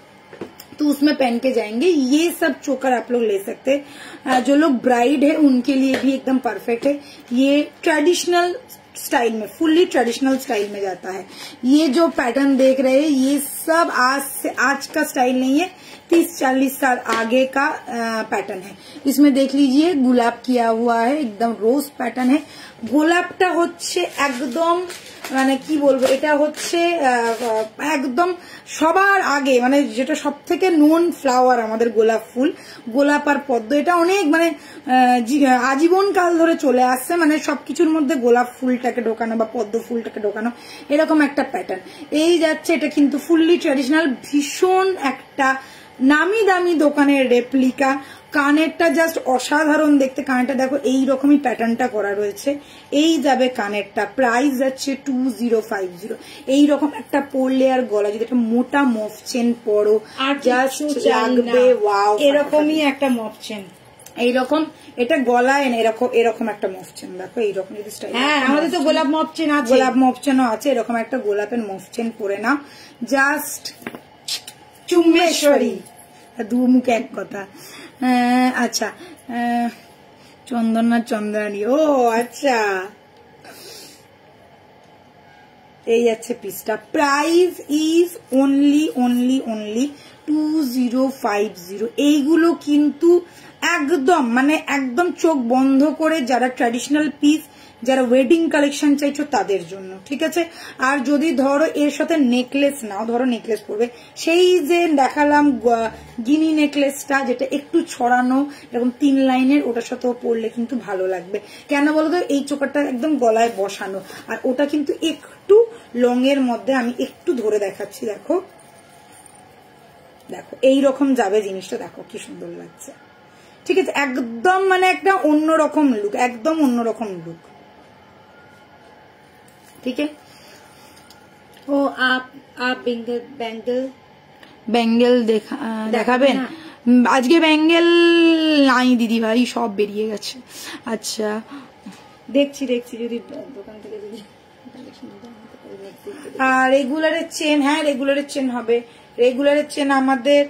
तो उसमें पहन के जाएंगे, ये सब चोकर आप लोग ले सकते हैं। जो लोग ब्राइड है उनके लिए भी एकदम परफेक्ट है। ये ट्रेडिशनल स्टाइल में, फुल्ली ट्रेडिशनल स्टाइल में जाता है। ये जो पैटर्न देख रहे हैं ये सब आज का स्टाइल नहीं है, 30-40 साल आगे का पैटर्न है। इसमें देख लीजिए गुलाब किया हुआ है, एकदम रोज पैटर्न है। গোলাপটা হচ্ছে একদম মানে কি বলবো, এটা হচ্ছে একদম সবার আগে মানে যেটা সব থেকে নোন ফ্লাওয়ার আমাদের গোলাপ ফুল, গোলাপ আর পদ্ম, এটা অনেক মানে আজীবন কাল ধরে চলে আসছে, মানে সবকিছুর মধ্যে গোলাপ ফুলটাকে ঢোকানো বা পদ্ম ফুলটাকে ঢোকানো, এরকম একটা প্যাটার্ন এই যাচ্ছে। এটা কিন্তু ফুললি ট্র্যাডিশনাল, ভীষণ একটা নামি দামি দোকানের রেপ্লিকা। কানেরটা জাস্ট অসাধারণ দেখতে, কানেরটা দেখো এইরকমই প্যাটার্নটা করা রয়েছে, এই যাবে কানেরটা। প্রাইস যাচ্ছে 2050। এইরকম একটা পরলে আর গলা যদি একটা মোটা মফ চেন পরো জাস্ট লাগবে ওয়াও, এরকমই একটা মফ চেন এইরকম, এটা গলায় এনে এরকম একটা মফ চেন দেখো, এইরকম যদি স্টাইল। হ্যাঁ আমাদের তো গোলাপ মফ চেন আছে, গোলাপ মফ চেনও আছে, এরকম একটা গোলাপের মফ চেন পরে নাও, জাস্ট চুম্বেশ্বরী, দু মুখে এক কথা। আচ্ছা চন্দনা চন্দ্রানী, ও আচ্ছা এই যাচ্ছে পিসটা। Price is only 2050। এইগুলো কিন্তু একদম মানে একদম চোখ বন্ধ করে যারা ট্র্যাডিশনাল পিস, যারা ওয়েডিং কালেকশন চাইছো তাদের জন্য, ঠিক আছে। আর যদি ধরো এর সাথে নেকলেস নাও, ধরো নেকলেস পরবে, সেই যে দেখালাম গিনি নেকলেসটা যেটা একটু ছড়ানো এরকম 3 লাইনের, ওটার সাথেও পরলে কিন্তু ভালো লাগবে। কেন বলতো, এই চোকারটা একদম গলায় বসানো, আর ওটা কিন্তু একটু লং এর মধ্যে। আমি একটু ধরে দেখাচ্ছি, দেখো দেখো এইরকম যাবে জিনিসটা, দেখো কি সুন্দর লাগছে, ঠিক আছে। একদম মানে একটা অন্যরকম লুক, একদম অন্যরকম লুক, ठीक है। ও आप ব্যাঙ্গেল দেখাবেন? আজকে ব্যাঙ্গেল নাই দিদি ভাই, সব বেরিয়ে গেছে। আচ্ছা দেখছি যদি দোকান থেকে যদি। আর রেগুলারের চেন, হ্যাঁ রেগুলারের চেন হবে। রেগুলারের চেন আমাদের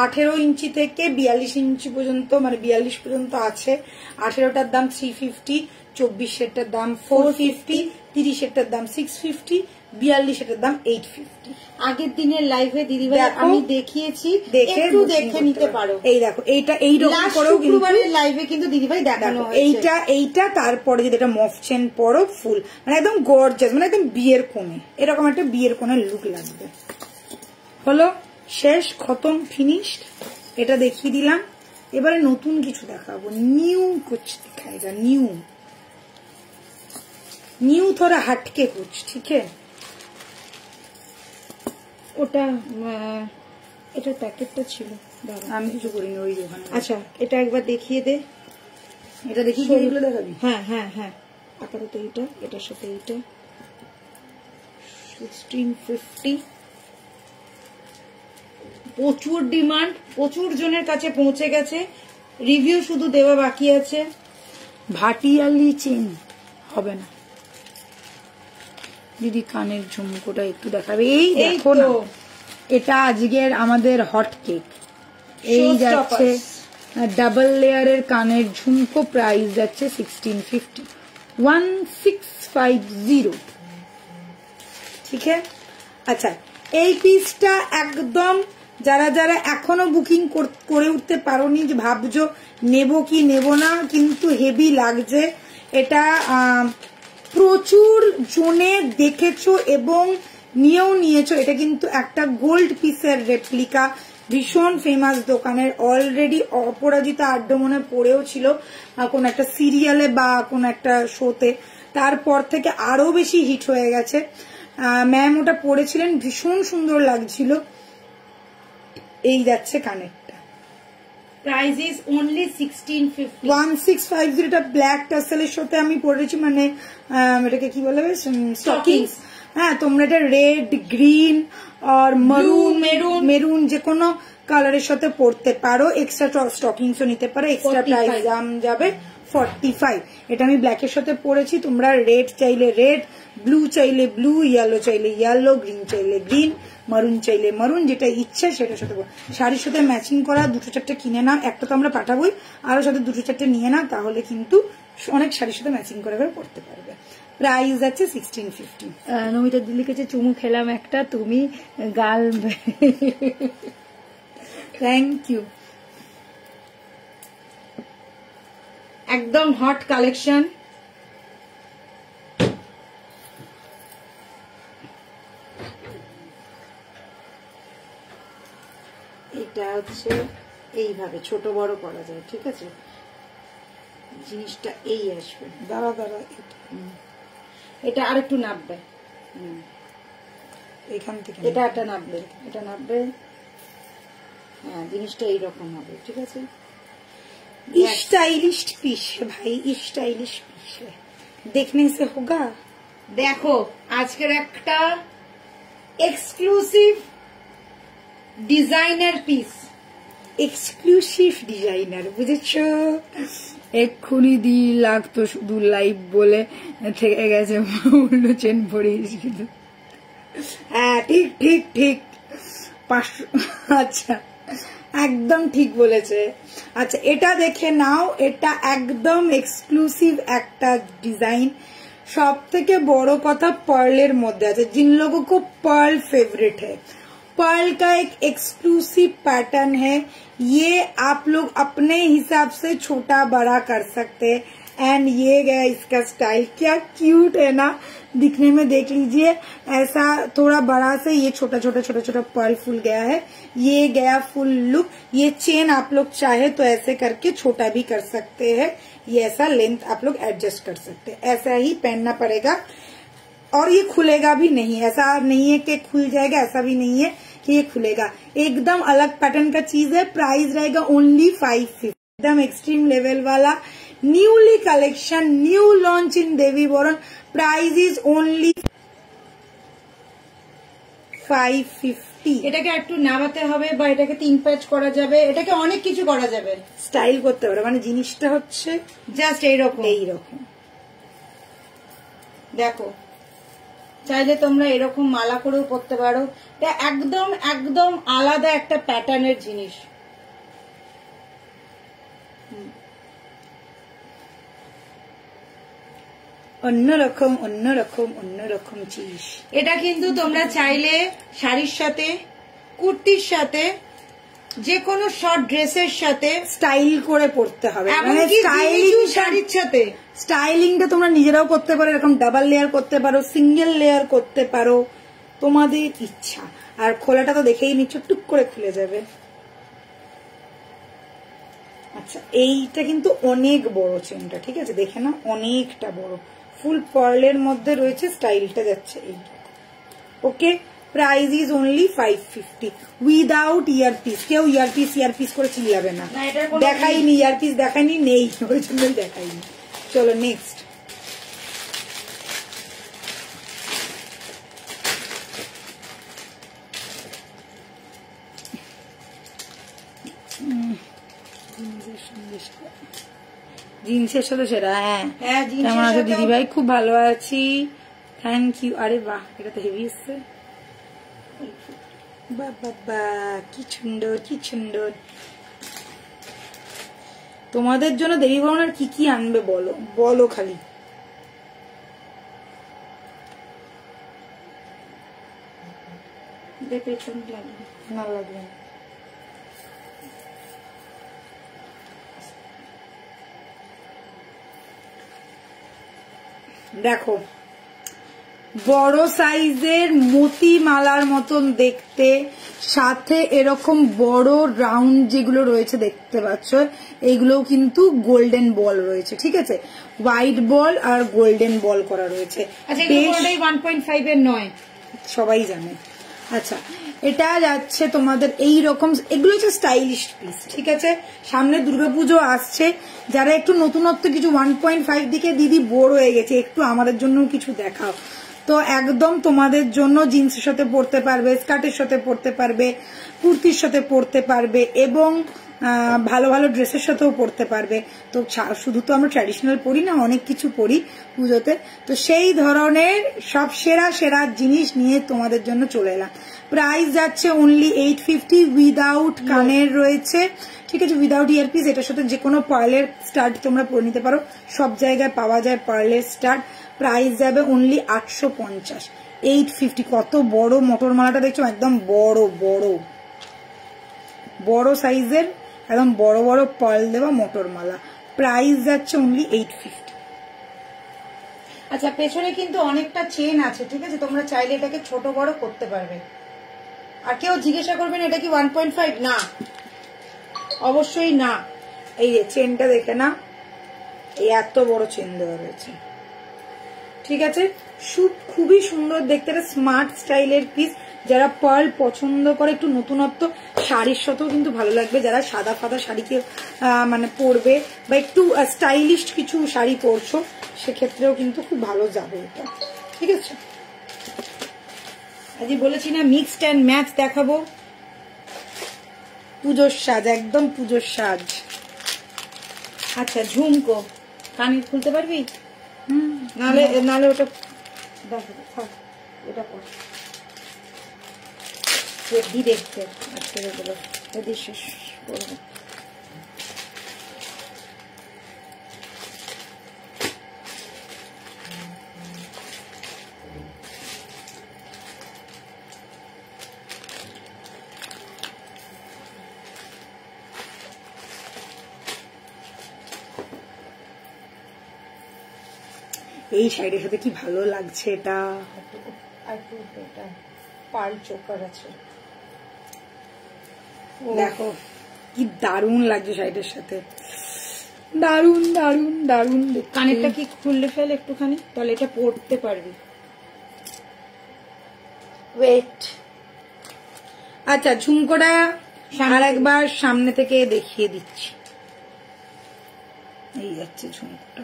18 ইঞ্চি থেকে 42 ইঞ্চি পর্যন্ত, মানে 42 পর্যন্ত আছে। 18টার দাম 350, 24-এরটার দাম 450, 30-এরটার দাম 650, 42-এর দাম 850। আগের দিনের লাইভে দিদিভাই আমি দেখিয়েছি, একটু দেখে নিতে পারো। এই দেখো এইটা এইরকম করেও শুক্রবারের লাইভে কিন্তু দিদিভাই দেখানো হয়েছে। এইটা তারপরে যদি এটা মফ চেন পরো ফুল, মানে একদম গর্জাস, মানে একদম বিয়ের কোণে, এরকম একটা বিয়ের কোণের লুক লাগবে। হলো, শেষ, খতম, ফিনিশড। এটা দেখিয়ে দিলাম। এবারে নতুন কিছু দেখাবো, নিউ কুছ দিখাएगा, নিউ थोड़ा हटके कुछ, ठीक है। ওটা এটা প্যাকেটটা ছিল, আমি কিছু করিনি ওই দোকানে। আচ্ছা এটা একবার দেখিয়ে দে, এটা দেখিয়ে এগুলো দেখাবি? হ্যাঁ আপাতত এটার সাথে এটা 1650। প্রচুর ডিমান্ড, প্রচুর জনের কাছে পৌঁছে গেছে, রিভিউ শুধু দেওয়া বাকি আছে। ভাটিয়ালি চেন হবে না দিদি, কানের ঝুমকোটা একটু দেখাবে। এই দেখো না, এটা আজকের আমাদের হট কেক। এই যাচ্ছে ডাবল লেয়ারের কানের ঝুমকো, প্রাইস যাচ্ছে 1650, 1650, ঠিক আছে। আচ্ছা এই পিসটা একদম যারা যারা এখনো বুকিং করে উঠতে পারোনি, যে ভাবছো নেব কি নেব না, কিন্তু হেভি লাগছে। এটা প্রচুর জনে দেখেছো এবং নিয়েও নিয়েছো। এটা কিন্তু একটা গোল্ড পিসের রেপ্লিকা, ভীষণ ফেমাস দোকানের। অলরেডি অপরাজিতা আড্ডমনে পড়েও ছিল কোন একটা সিরিয়ালে বা কোন একটা শোতে, তারপর থেকে আরো বেশি হিট হয়ে গেছে। ম্যাম ওটা পড়েছিলেন, ভীষণ সুন্দর লাগছিল। এই যাচ্ছে কানেরটা, প্রাইস ইজ অনলি 1650, 1650। এটা ব্ল্যাক টাসেলের সাথে আমি পরেছি, মানে এটাকে কি বলে, স্টকিংস। হ্যাঁ তোমরা এটা রেড, গ্রিন আর মেরুন যে কোনো কালারের সাথে পরতে পারো। এক্সট্রা স্টকিংসও নিতে পারো। এক্সট্রা প্রাইস দাম যাবে 45। এটা আমি ব্ল্যাকের সাথে পরেছি, তোমরা রেড চাইলে রেড, ব্লু চাইলে ব্লু, ইয়েলো চাইলে ইয়েলো, গ্রিন চাইলে গ্রিন, মারুন চাইলে মারুন, যেটা ইচ্ছা সেটার সাথে। শাড়ির সাথে ম্যাচিং করা 2-4টে কিনে নাও, একটা তো আমরা পাঠাবোই, আরো সাথে 2-4টে নিয়ে নাও, তাহলে কিন্তু অনেক শাড়ির সাথে ম্যাচিং করে করে পড়তে পারবে। প্রাইস আছে 1650। নমিতা দি লিখেছে চুমু খেলাম একটা, তুমি গাল। Thank you. একদম হট কালেকশন। এটা হচ্ছে এইভাবে ছোট বড় করা যায়, ঠিক আছে, জিনিসটা এই আসবে। দাঁড়া এটা আর একটু নামবে, এখান থেকে এটা একটা নামবে, এটা নামবে, হ্যাঁ জিনিসটা এইরকম হবে, ঠিক আছে। स्टाइलिश पीस है भाई, स्टाइलिश पीस है, देखने से होगा। দেখো আজকের একটা exclusive designer piece, exclusive designer, বুঝেছো? এক্ষুনি দি লাগতো শুধু লাইভ বলে থেকে গেছে, উল্টো চেন পড়িস কিন্তু। হ্যাঁ ঠিক ঠিক ঠিক 500। আচ্ছা একদম ঠিক বলেছে। আচ্ছা এটা দেখে নাও, এটা একদম এক্সক্লুসিভ একটা ডিজাइन। सब থেকে বড় কথা पर्ल मध्य আছে। जिन लोगों को पर्ल फेवरेट है, पर्ल का एक एक्सक्लूसिव पैटर्न है, ये आप लोग अपने हिसाब से छोटा बड़ा कर सकते हैं। एंड ये गया इसका स्टाइल, क्या क्यूट है ना दिखने में, देख लीजिए ऐसा थोड़ा बड़ा से ये छोटा छोटा छोटा छोटा पर्ल फुल गया है, ये गया फुल लुक। ये चेन आप लोग चाहे तो ऐसे करके छोटा भी कर सकते हैं, ये ऐसा लेंथ आप लोग एडजस्ट कर सकते हैं, ऐसा ही पहनना पड़ेगा। और ये खुलेगा भी नहीं, ऐसा नहीं है कि खुल जाएगा, ऐसा भी नहीं है कि ये खुलेगा, एकदम अलग पैटर्न का चीज है। प्राइस रहेगा ओनली 550, एकदम एक्सट्रीम लेवल वाला newly collection, new launch in Devi boron. Price is only 550। এটাকে একটু নামাতে হবে বা এটাকে 3 প্যাচ করা যাবে, এটাকে অনেক কিছু করা যাবে, স্টাইল করতে পারে, মানে জিনিসটা হচ্ছে জাস্ট এইরকম এইরকম। দেখো চাইলে তোমরা এরকম মালা করেও পরতে পারো, এটা একদম একদম আলাদা একটা প্যাটার্নের জিনিস। অন্যরকম অন্যরকম অন্যরকম চিজ। এটা কিন্তু তোমরা চাইলে শাড়ির সাথে, কুর্তির সাথে, যে কোনো শর্ট ড্রেসের সাথে স্টাইল করে পড়তে হবে, এমনকি শাড়ির সাথে স্টাইলিংটা তোমরা নিজেরাও করতে পারো, এরকম ডাবল লেয়ার করতে পারো, সিঙ্গেল লেয়ার করতে পারো, তোমাদের ইচ্ছা। আর খোলাটা তো দেখেই নিচ্ছ, টুক করে খুলে যাবে। আচ্ছা এইটা কিন্তু অনেক বড় চেনটা, ঠিক আছে, দেখে না অনেকটা বড়, ফুল পার্লের মধ্যে রয়েছে, স্টাইলটা যাচ্ছে এইটা। Okay, price is only 550 without earpiece. কেউ ইয়ারপিস করে চিল্লাবে না, দেখাইনি ইয়ারপিস, দেখাইনি, নেই, ওই জন্যই দেখাইনি। চলো নেক্সট। জিন্সের সাথে সেটা, হ্যাঁ কেমন আছো দিদি ভাই? খুব ভালো আছি, থ্যাংক ইউ। আরে বাহ, এটা তো হেভি এসছে, বাবা কি সুন্দর কি সুন্দর। তোমাদের জন্য দেবী বরণ কি কি আনবে বলো, বলো খালি। না লাগবে না, দেখো বড় সাইজের মতি মালার মতন দেখতে, সাথে এরকম বড় রাউন্ড যেগুলো রয়েছে দেখতে পাচ্ছ, এইগুলোও কিন্তু গোল্ডেন বল রয়েছে, ঠিক আছে, হোয়াইট বল আর গোল্ডেন বল করা রয়েছে। আচ্ছা এগুলো 1.5 এর নয়, সবাই জানে। আচ্ছা এটা যাচ্ছে তোমাদের এই রকম, এগুলো হচ্ছে স্টাইলিশ পিস, ঠিক আছে। সামনে দুর্গাপুজো আসছে, যারা একটু নতুনত্ব কিছু 1.5 দিকে দিদি বোর হয়ে গেছে, একটু আমাদের জন্য কিছু দেখাও, তো একদম তোমাদের জন্য জিন্সের সাথে পরতে পারবে, স্কার্টের সাথে পরতে পারবে, কুর্তির সাথে পরতে পারবে, এবং ভালো ভালো ড্রেসের সাথেও পরতে পারবে। তো শুধু তো আমরা ট্র্যাডিশনাল পরি না, অনেক কিছু পরি পুজোতে। তো সেই ধরনের সব সেরা সেরা জিনিস নিয়ে তোমাদের জন্য চলে এলাম। প্রাইস যাচ্ছে অনলি 850 উইদাউট কানের রয়েছে, ঠিক আছে, উইদাউট ইয়ারপিস। এটার সাথে যে কোনো পার্লের স্টাড তোমরা পরে নিতে পারো, সব জায়গায় পাওয়া যায় পার্লের স্টাড। প্রাইস যাবে অনলি 850, 850। কত বড় মোটর মালাটা দেখছো, একদম বড় বড় বড় সাইজের, একদম বড় বড় পার্ল দেওয়া মোটর মালা। প্রাইস যাচ্ছে অনলি 850। আচ্ছা, পেছনে কিন্তু অনেকটা চেন আছে, ঠিক আছে, তোমরা চাইলে এটাকে ছোট বড় করতে পারবে। আর কেউ জিজ্ঞাসা করবেন এটা কি 1.5? না, অবশ্যই না। এই যে চেনটা দেখে না, এই এত বড় চেন দেওয়া রয়েছে, ঠিক আছে। খুবই সুন্দর দেখতে, একটা স্মার্ট স্টাইলের পিস। যারা পার্ল পছন্দ করে, একটু নতুনত্ব, শাড়ির সাথেও কিন্তু ভালো লাগবে। যারা সাদা ফাদা শাড়িকে মানে পরবে বা একটু স্টাইলিশ কিছু শাড়ি পরছো, সেক্ষেত্রেও কিন্তু খুব ভালো যাবে এটা, ঠিক আছে। আজই বলেছি না মিক্সড অ্যান্ড ম্যাচ দেখাবো। পুজোর সাজ, একদম পুজোর সাজ। আচ্ছা, ঝুমকো কানের খুলতে পারবি? নালে ওটা ওটা কর দেখতে আজকে যদি শেষ করবো। এই শাড়ির সাথে কি ভালো লাগছে এটা, পার্ল চোকার আছে, দেখো কি দারুণ লাগছে শাড়িটার সাথে, দারুণ দারুণ দারুণ। কানেরটা কি খুললে ফেল একটুখানি, তাহলে এটা পরতে পারবি। ওয়েট, আচ্ছা ঝুমকোটা আর একবার সামনে থেকে দেখিয়ে দিচ্ছি। এই যাচ্ছে ঝুমকোটা,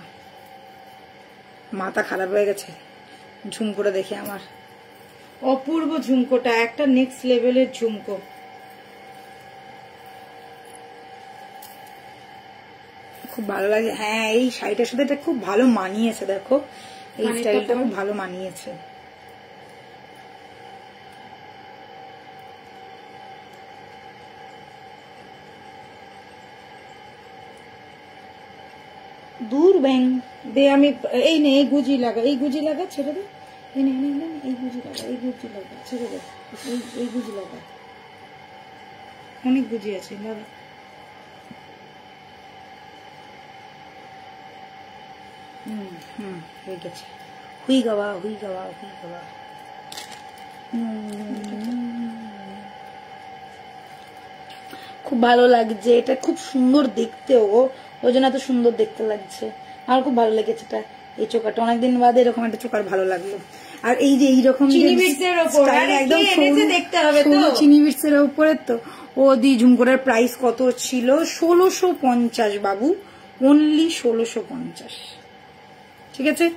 মাথা খারাপ হয়ে গেছে ঝুমকোটা দেখে আমার। অপূর্ব ঝুমকোটা, একটা নেক্সট লেভেলের ঝুমকো। খুব ভালো লাগে। হ্যাঁ, এই শাড়িটার সাথে এটা খুব ভালো মানিয়েছে, দেখো এই স্টাইলটা খুব ভালো মানিয়েছে। দূর ব্যাং দে, আমি এই নে, এই গুজি লাগা, এই গুজি লাগা, ছেড়ে দে, এই নে, এই গুজি লাগা, এই গুজি লাগা, ছেড়ে দে, এই গুজি লাগা, অনেক গুজি আছে লাগা। হয়ে গেছে, হুই গাওয়া হুই গাওয়া হুই গাওয়া। খুব ভালো লাগছে এটা, খুব সুন্দর দেখতেও, ওই জন্য এত সুন্দর দেখতে লাগছে। আমার খুব ভালো লেগেছে এটা, এই চোকাটা অনেকদিন বাদে এরকম একটা চোকার ভালো লাগলো। আর এই যে এইরকম একদম চিনি বিটস এর উপরে, তো ও দি ঝুমকোটার প্রাইস কত ছিল? 1650 বাবু, অনলি 1650, ঠিক আছে।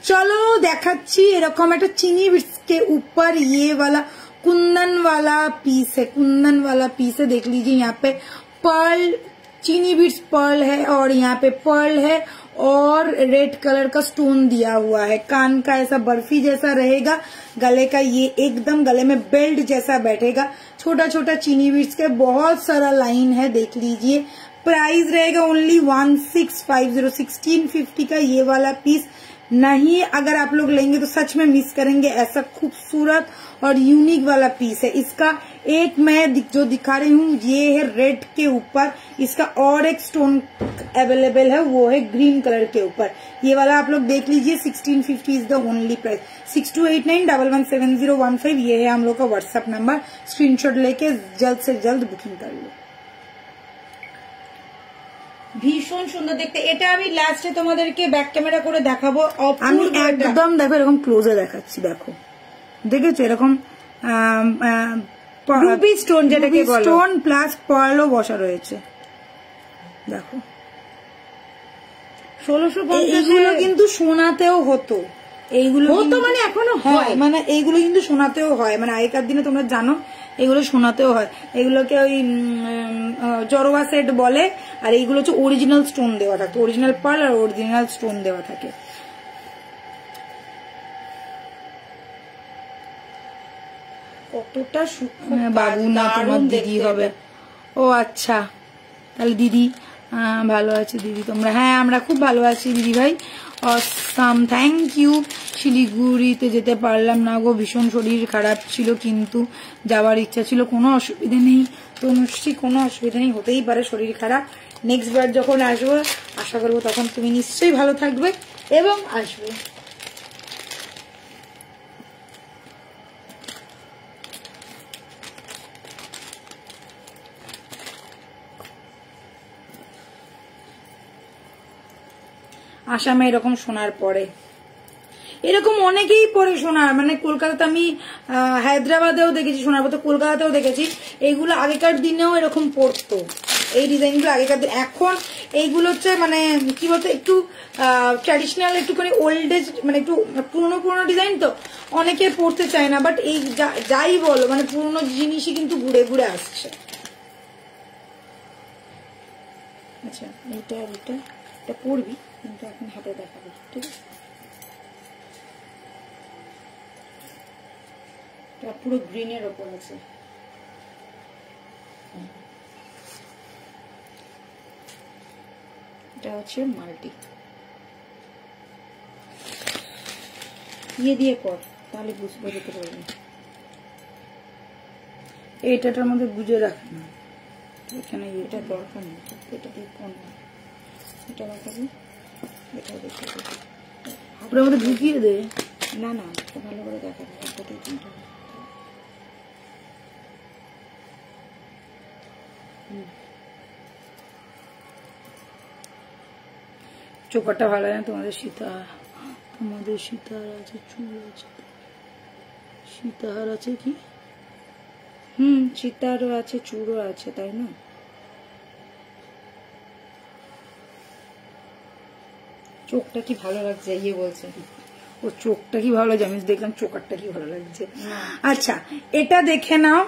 চলো দেখাচ্ছি এরকম একটা চিনি बिट्स के ऊपर ये वाला कुंदन वाला पीस है, कुंदन वाला पीस है। देख लीजिए यहाँ पे पर्ल, चीनी बिट्स पर्ल है और यहाँ पे पर्ल है और रेड कलर का स्टोन दिया हुआ है। कान का ऐसा बर्फी जैसा रहेगा, गले का ये एकदम गले में बेल्ट जैसा बैठेगा। छोटा छोटा चीनी बिट्स के बहुत सारा लाइन है, देख लीजिए। प्राइस रहेगा ओनली 1650, 1650 का ये वाला पीस। नहीं, अगर आप लोग लेंगे तो सच में मिस करेंगे, ऐसा खूबसूरत और यूनिक वाला पीस है। इसका एक मैं जो दिखा रही हूँ ये है रेड के ऊपर, इसका और एक स्टोन अवेलेबल है, वो है ग्रीन कलर के ऊपर। ये वाला आप लोग देख लीजिए, 1650 इज द ओनली प्राइस। 6289117015 ये है हम लोग का व्हाट्सएप नंबर, स्क्रीनशॉट लेके जल्द से जल्द बुकिंग कर लो। ভীষণ সুন্দর দেখতে। এটা আমি লাস্টে তোমাদেরকে ব্যাক ক্যামেরা করে দেখাবো। আমি একদম দেখো এরকম ক্লোজে দেখাচ্ছি, দেখো দেখেছো এরকম রুবি স্টোন, যেটাকে বলো স্টোন প্লাস পার্লও বসা রয়েছে, দেখো। 1650 এগুলো কিন্তু সোনাতেও হতো, এইগুলো হতো মানে এখনো হয়, মানে এইগুলো কিন্তু সোনাতেও হয়, মানে আগেকার দিনে তোমরা জানো এগুলো সোনাতেও হয়। এগুলোকে ওই জরোয়া সেট বলে, আর এইগুলো হচ্ছে অরিজিনাল স্টোন দেওয়া থাকে, অরিজিনাল পার্ল আর অরিজিনাল স্টোন দেওয়া থাকে। কতটা সূক্ষ্ম বাবু না তোমার দিদি হবে? ও আচ্ছা, তাহলে দিদি ভালো আছে দিদি, তোমরা? হ্যাঁ আমরা খুব ভালো আছি দিদি ভাই, অসাম, থ্যাংক ইউ। শিলিগুড়িতে যেতে পারলাম না গো, ভীষণ শরীর খারাপ ছিল, কিন্তু যাওয়ার ইচ্ছা ছিল। কোনো অসুবিধা নেই তনুশ্রী, কোনো অসুবিধা নেই, হতেই পারে শরীর খারাপ। নেক্সট বার যখন আসবো আশা করবো তখন তুমি নিশ্চয়ই ভালো থাকবে এবং আসবে। আসামে এরকম শোনার পরে এরকম অনেকেই পরে শোনার, মানে কলকাতাতে আমি হায়দ্রাবাদেও দেখেছি শোনার পর, কলকাতাতেও দেখেছি। এইগুলো আগেকার দিনেও এরকম পড়তো, এই ডিজাইনগুলো আগেকার দিন। এখন এইগুলো হচ্ছে মানে কি বলতো, একটু ট্র্যাডিশনাল, একটুখানি ওল্ড এজ, মানে একটু পুরোনো পুরোনো ডিজাইন, তো অনেকে পড়তে চায় না। বাট এই যাই বলো, মানে পুরোনো জিনিসই কিন্তু ঘুরে ঘুরে আসছে। আচ্ছা এইটা এটা পড়বি, কিন্তু এখন হাতে দেখাবো, ঠিক আছে? এটা পুরো গ্রিনের ওপর আছে। এটা হচ্ছে মাল্টি, দিয়ে পর, তাহলে বুঝতে পারবি। এইটাটার মধ্যে বুঝে রাখ না, এখানে এটা দরকার নেই, এটা দিয়ে কোন এটা দেখাবি, এটা দেখে ওটার মধ্যে ঢুকিয়ে দে। না না, ভালো করে দেখাবি, একটা দিয়ে তিনটা। চোপাটা ভালো লাগে না তোমাদের? তোমাদের সীতাহার আছে, চুল আছে, সীতাহার আছে কি? সীতাহারও আছে, চূড়ও আছে, তাই না? চোখটা কি ভালো লাগছে, ইয়ে বলছে ও চোখটা কি ভালো লাগছে, আমি দেখলাম চোকারটা কি ভালো লাগছে। अच्छा এটা দেখে নাও,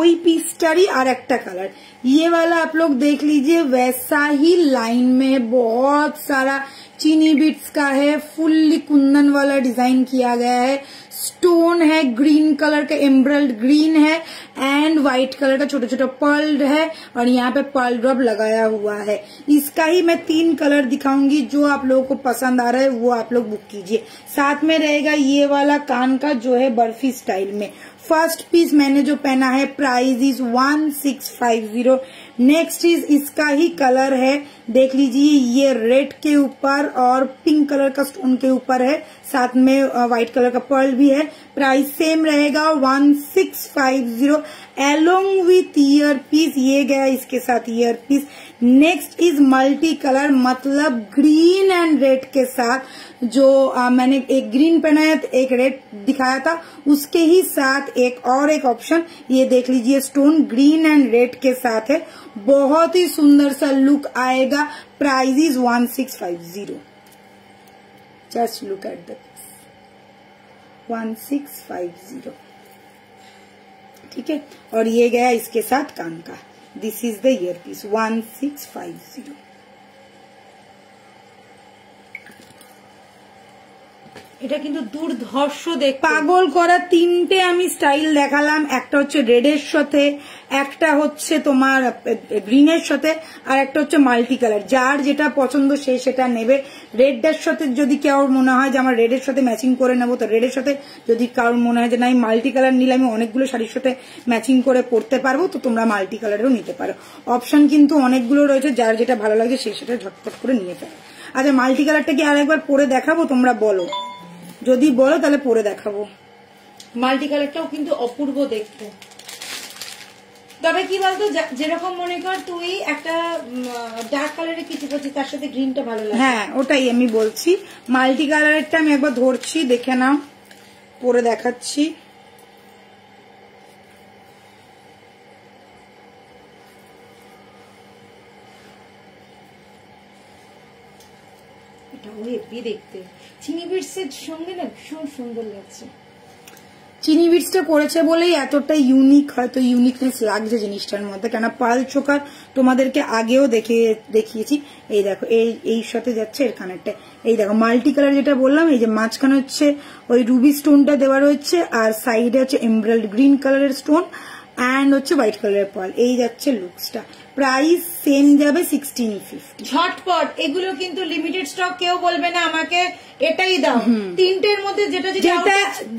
ওই পিসটারই আর একটা कलर, ये वाला आप लोग देख लीजिए, वैसा ही लाइन में बहुत सारा चीनी बीट्स का है, फुल्ली कुंदन वाला डिजाइन किया गया है, स्टोन है, ग्रीन कलर का एम्ब्रल्ड ग्रीन है, एंड व्हाइट कलर का छोटा छोटा पर्ल है, और यहाँ पे पर्ल ड्रॉप लगाया हुआ है। इसका ही मैं 3 कलर दिखाऊंगी, जो आप लोगों को पसंद आ रहा है वो आप लोग बुक कीजिए। साथ में रहेगा ये वाला कान का, जो है बर्फी स्टाइल में। फर्स्ट पीस मैंने जो पहना है, प्राइस इज 1650। नेक्स्ट इज इसका ही कलर है, देख लीजिए, ये रेड के ऊपर और पिंक कलर का स्टोन के ऊपर है, साथ में व्हाइट कलर का पर्ल भी है। प्राइस सेम रहेगा 1650 एलोंग विथ ईयर पीस, ये गया इसके साथ ear piece. Next is multi colour, मतलब ग्रीन एंड रेड के साथ, जो मैंने एक ग्रीन पहना है, एक रेड दिखाया था, उसके ही साथ एक ऑप्शन, ये देख लीजिए, स्टोन ग्रीन एंड रेड के साथ है, बहुत ही सुंदर सा लुक आएगा। Price is 1650, just look at the 1650, ठीक है। और ये गया इसके साथ कान का, this is the ear piece 1650। এটা কিন্তু দুর্ধর্ষ দেখ, পাগল করা 3টে আমি স্টাইল দেখালাম, একটা হচ্ছে রেডের সাথে, একটা হচ্ছে তোমার গ্রিনের সাথে, আর একটা হচ্ছে মাল্টি কালার। যার যেটা পছন্দ সে সেটা নেবে। রেডের সাথে যদি কারোর মনে হয় যে আমার রেডের সাথে ম্যাচিং করে নেবো, তো রেডের সাথে। যদি কারোর মনে হয় যে না আমি মাল্টি কালার নিলে আমি অনেকগুলো শাড়ির সাথে ম্যাচিং করে পরতে পারবো, তো তোমরা মাল্টি কালারেও নিতে পারো। অপশন কিন্তু অনেকগুলো রয়েছে, যার যেটা ভালো লাগে সে সেটা ঝটপট করে নিয়ে ফেলো। আচ্ছা মাল্টি কালারটা কি আরেকবার পরে দেখাবো, তোমরা বলো? যদি বলো তাহলে পরে দেখাবো। মাল্টি কালারটাও কিন্তু অপূর্ব দেখতে। তবে কি বলতো, যেরকম মনে কর তুই একটা ডার্ক কালারের কিছু করছিস, তার সাথে গ্রিনটা ভালো লাগে। হ্যাঁ ওটাই আমি বলছি, মাল্টি কালারেরটা আমি একবার ধরছি, দেখে নাও, পরে দেখাচ্ছি। এটা হেভি দেখতে, চিনি বিটসের সঙ্গে না ভীষণ সুন্দর লাগছে। চিনি বিটসটা করেছে বলেই এতটা ইউনিক, হয়তো ইউনিকনেস লাগছে জিনিসটার মধ্যে। কেন পাল চোকার তোমাদেরকে আগেও দেখিয়েছি। এই দেখো এই সাথে যাচ্ছে এর কানেরটা, এই দেখো মাল্টি কালার যেটা বললাম, এই যে মাঝখানে হচ্ছে ওই রুবি স্টোনটা দেওয়া রয়েছে, আর সাইডে হচ্ছে এমরাল্ড গ্রিন কালারের স্টোন অ্যান্ড হচ্ছে হোয়াইট কালারের পাল। এই যাচ্ছে লুকসটা। প্রাইস সেম যাবে 1650। ঝটপট এগুলো কিন্তু লিমিটেড স্টক, কেউ বলবে না আমাকে এটাই দাও, তিনটের মধ্যে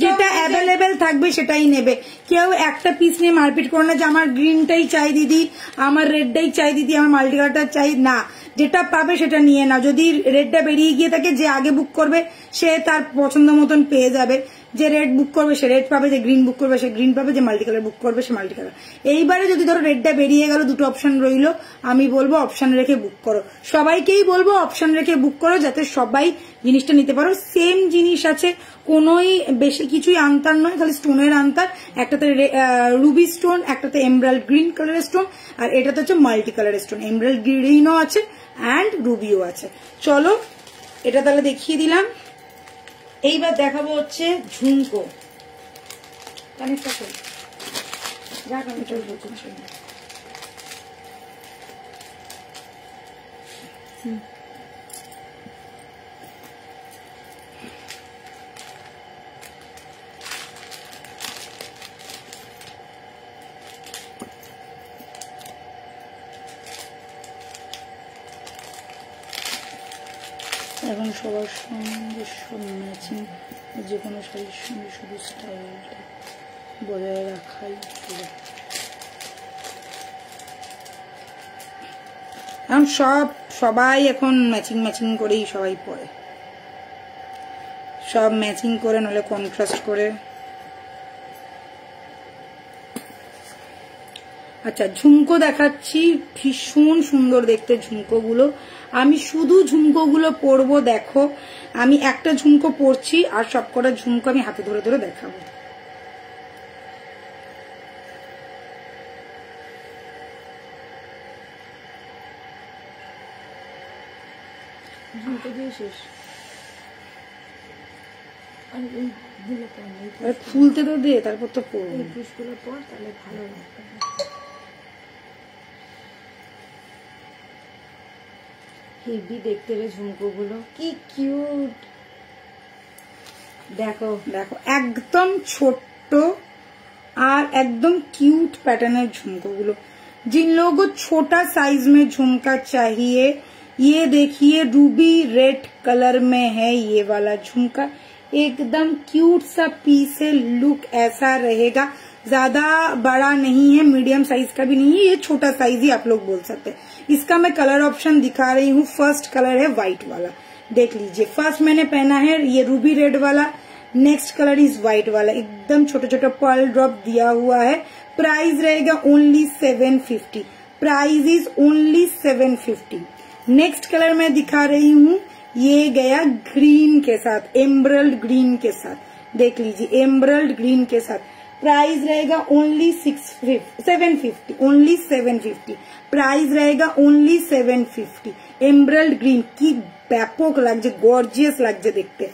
যেটা অ্যাভেলেবেল থাকবে সেটাই নেবে। কেউ একটা পিস নিয়ে মারপিট করে না যে আমার গ্রিনটাই চাই দিদি, আমার রেডটাই চাই দিদি, আমার মাল্টি কালারটা চাই না। যেটা পাবে সেটা নিয়ে নাও। যদি রেডটা বেরিয়ে গিয়ে থাকে, যে আগে বুক করবে সে তার পছন্দ মতন পেয়ে যাবে। যে রেড বুক করবে সে রেড পাবে, যে গ্রিন বুক করবে সে গ্রিন পাবে, যে মাল্টি কালার বুক করবে সে মাল্টি কালার। এইবারে যদি ধরো রেডটা বেরিয়ে গেল, দুটো অপশন রইলো, আমি বলবো অপশন রেখে বুক করো। সবাইকেই বলবো অপশন রেখে বুক করো, যাতে সবাই জিনিসটা নিতে পারো। সেম জিনিস আছে, কোনোই বেশি কিছুই আনতার নয়, খালি স্টোনের আনতার। একটাতে রুবি স্টোন, একটাতে এমরাল্ড গ্রিন কালারের স্টোন, আর এটাতে হচ্ছে মাল্টি কালারের স্টোন। এমরাল্ড গ্রিনও আছে অ্যান্ড রুবিও আছে। চলো এটা তাহলে দেখিয়ে দিলাম। এইবার দেখাবো হচ্ছে ঝুমকো। কানেরটা কই? যা কানেরটা বলছি। এখন সবার সঙ্গে ম্যাচিং যে কোনো শাড়ির সঙ্গে শুধু স্টাইলটা বজায় রাখাই পুরো। এখন সবাই এখন ম্যাচিং করেই সবাই পরে, সব ম্যাচিং করে নলে কন্ট্রাস্ট করে। আচ্ছা ঝুমকো দেখাচ্ছি, ভীষণ সুন্দর দেখতে ঝুমকোগুলো। আমি শুধু ঝুমকোগুলো পরবো, দেখো আমি একটা ঝুমকো পরছি আর সবকটা ঝুমকো আমি হাতে ধরে ধরে দেখাবো। ঝুমকো দিয়ে শেষ। আর খুলতে তো দে, তারপর তো পরবো। এই পিসগুলো পর, তাহলে ভালো লাগবে। হেভি দেখতে রে ঝুমকোগুলো, কি কিউট। দেখো দেখো একদম ছোট্ট আর एकदम क्यूट पैटर्न झुमको गुलो। जिन लोगों को छोटा साइज में झुमका चाहिए, ये देखिए रूबी रेड कलर में है ये वाला झुमका। एकदम क्यूट सा पीस है, लुक ऐसा रहेगा। ज्यादा बड़ा नहीं है, मीडियम साइज का भी नहीं है, ये छोटा साइज ही आप लोग बोल सकते हैं। इसका मैं कलर ऑप्शन दिखा रही हूँ। फर्स्ट कलर है व्हाइट वाला, देख लीजिए। फर्स्ट मैंने पहना है ये रूबी रेड वाला, नेक्स्ट कलर इज व्हाइट वाला। एकदम छोटा छोटा पर्ल ड्रॉप दिया हुआ है। प्राइस रहेगा only 750। Price is only 750। Next colour मैं दिखा रही हूँ, ये गया ग्रीन के साथ, एमरल्ड ग्रीन के साथ। देख लीजिए एमरल्ड ग्रीन के साथ। प्राइस रहेगा ओनली 750, ओनली 750। प्राइस रहेगा ओनली 750। एमरल्ड ग्रीन की ব্যাপক লাগছে, গর্জিয়াস লাগছে দেখতে।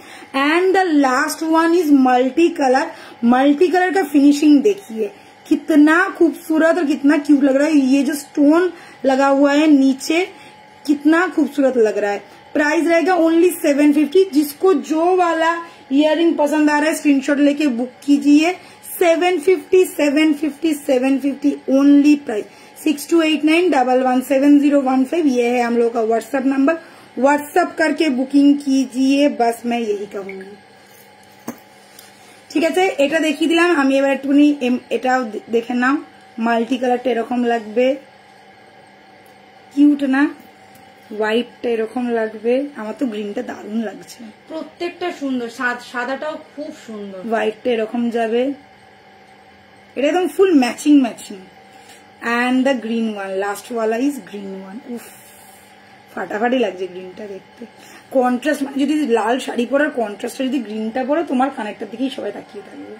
And the last one is multi colour. Multi colour का फिनिशिंग देखिए कितना खूबसूरत और कितना क्यूट लग रहा है। ये जो स्टोन लगा हुआ है नीचे, कितना खूबसूरत लग रहा है। प्राइस रहेगा ओनली 750। जिसको जो वाला इयररिंग पसंद आ रहा है स्क्रीनशॉट लेके बुक कीजिए। 750 750 750 ओनली प्राइस। 6289117015 ये है हम लोग का व्हाट्सएप नंबर। व्हाट्सएप करके बुकिंग कीजिए, बस मैं यही कहूंगी। ঠিক আছে, এটা দেখিয়ে দিলাম। আমি এবার একটুখানি এটাও দেখে নাও। মাল্টি কালারটা এরকম লাগবে, কিউট না? হোয়াইটটা এরকম লাগবে। আমার তো গ্রিনটা দারুণ লাগছে, প্রত্যেকটা সুন্দর। সাদাটাও খুব সুন্দর। হোয়াইটটা এরকম যাবে, এটা একদম ফুল matching matching. And the green one, last वाला इज ग्रीन वन। उफ ফাটাফাটি লাগছে গ্রিনটা দেখতে। কন্ট্রাস্ট মানে যদি লাল শাড়ি পরার কন্ট্রাস্টে যদি গ্রিনটা পরো, তোমার কানেরটার দিকেই সবাই তাকিয়ে থাকবে।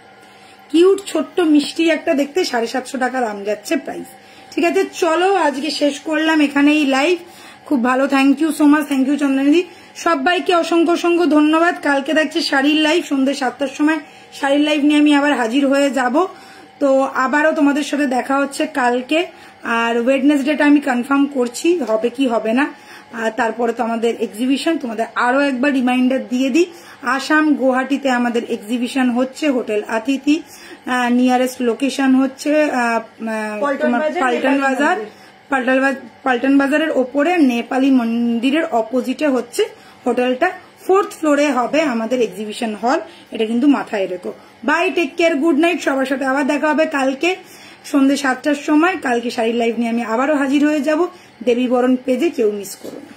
কিউট ছোট্ট মিষ্টি একটা দেখতে। 750 টাকা দাম যাচ্ছে প্রাইস। ঠিক আছে চলো আজকে শেষ করলাম এখানেই লাইভ। খুব ভালো, thank you so much, thank you চন্দনীদি। সবাইকে অসংখ্য অসংখ্য ধন্যবাদ। কালকে দেখছি শাড়ির লাইভ সন্ধ্যে 7টার সময় শাড়ির লাইভ নিয়ে আমি আবার হাজির হয়ে যাব। তো আবারও তোমাদের সাথে দেখা হচ্ছে কালকে। আর ওয়েডনেসডেটা আমি কনফার্ম করছি হবে কি হবে না। আর তারপরে তো আমাদের এক্সিবিশন, তোমাদের আরো একবার রিমাইন্ডার দিয়ে দিই, আসাম গুয়াহাটিতে আমাদের এক্সিবিশন হচ্ছে, হোটেল আতিথি, নিয়ারেস্ট লোকেশন হচ্ছে তোমার পাল্টন বাজারের ওপরে নেপালি মন্দিরের অপোজিটে হচ্ছে হোটেলটা, 4th ফ্লোরে হবে আমাদের এক্সিবিশন হল, এটা কিন্তু মাথায় রেখো। Bye, take care, good night. সবার সাথে আবার দেখা হবে কালকে সন্ধ্যে 7টার সময়। কালকে শাড়ির লাইভ নিয়ে আমি আবারও হাজির হয়ে যাব। দেবী বরণ পেজে কেউ মিস করো না।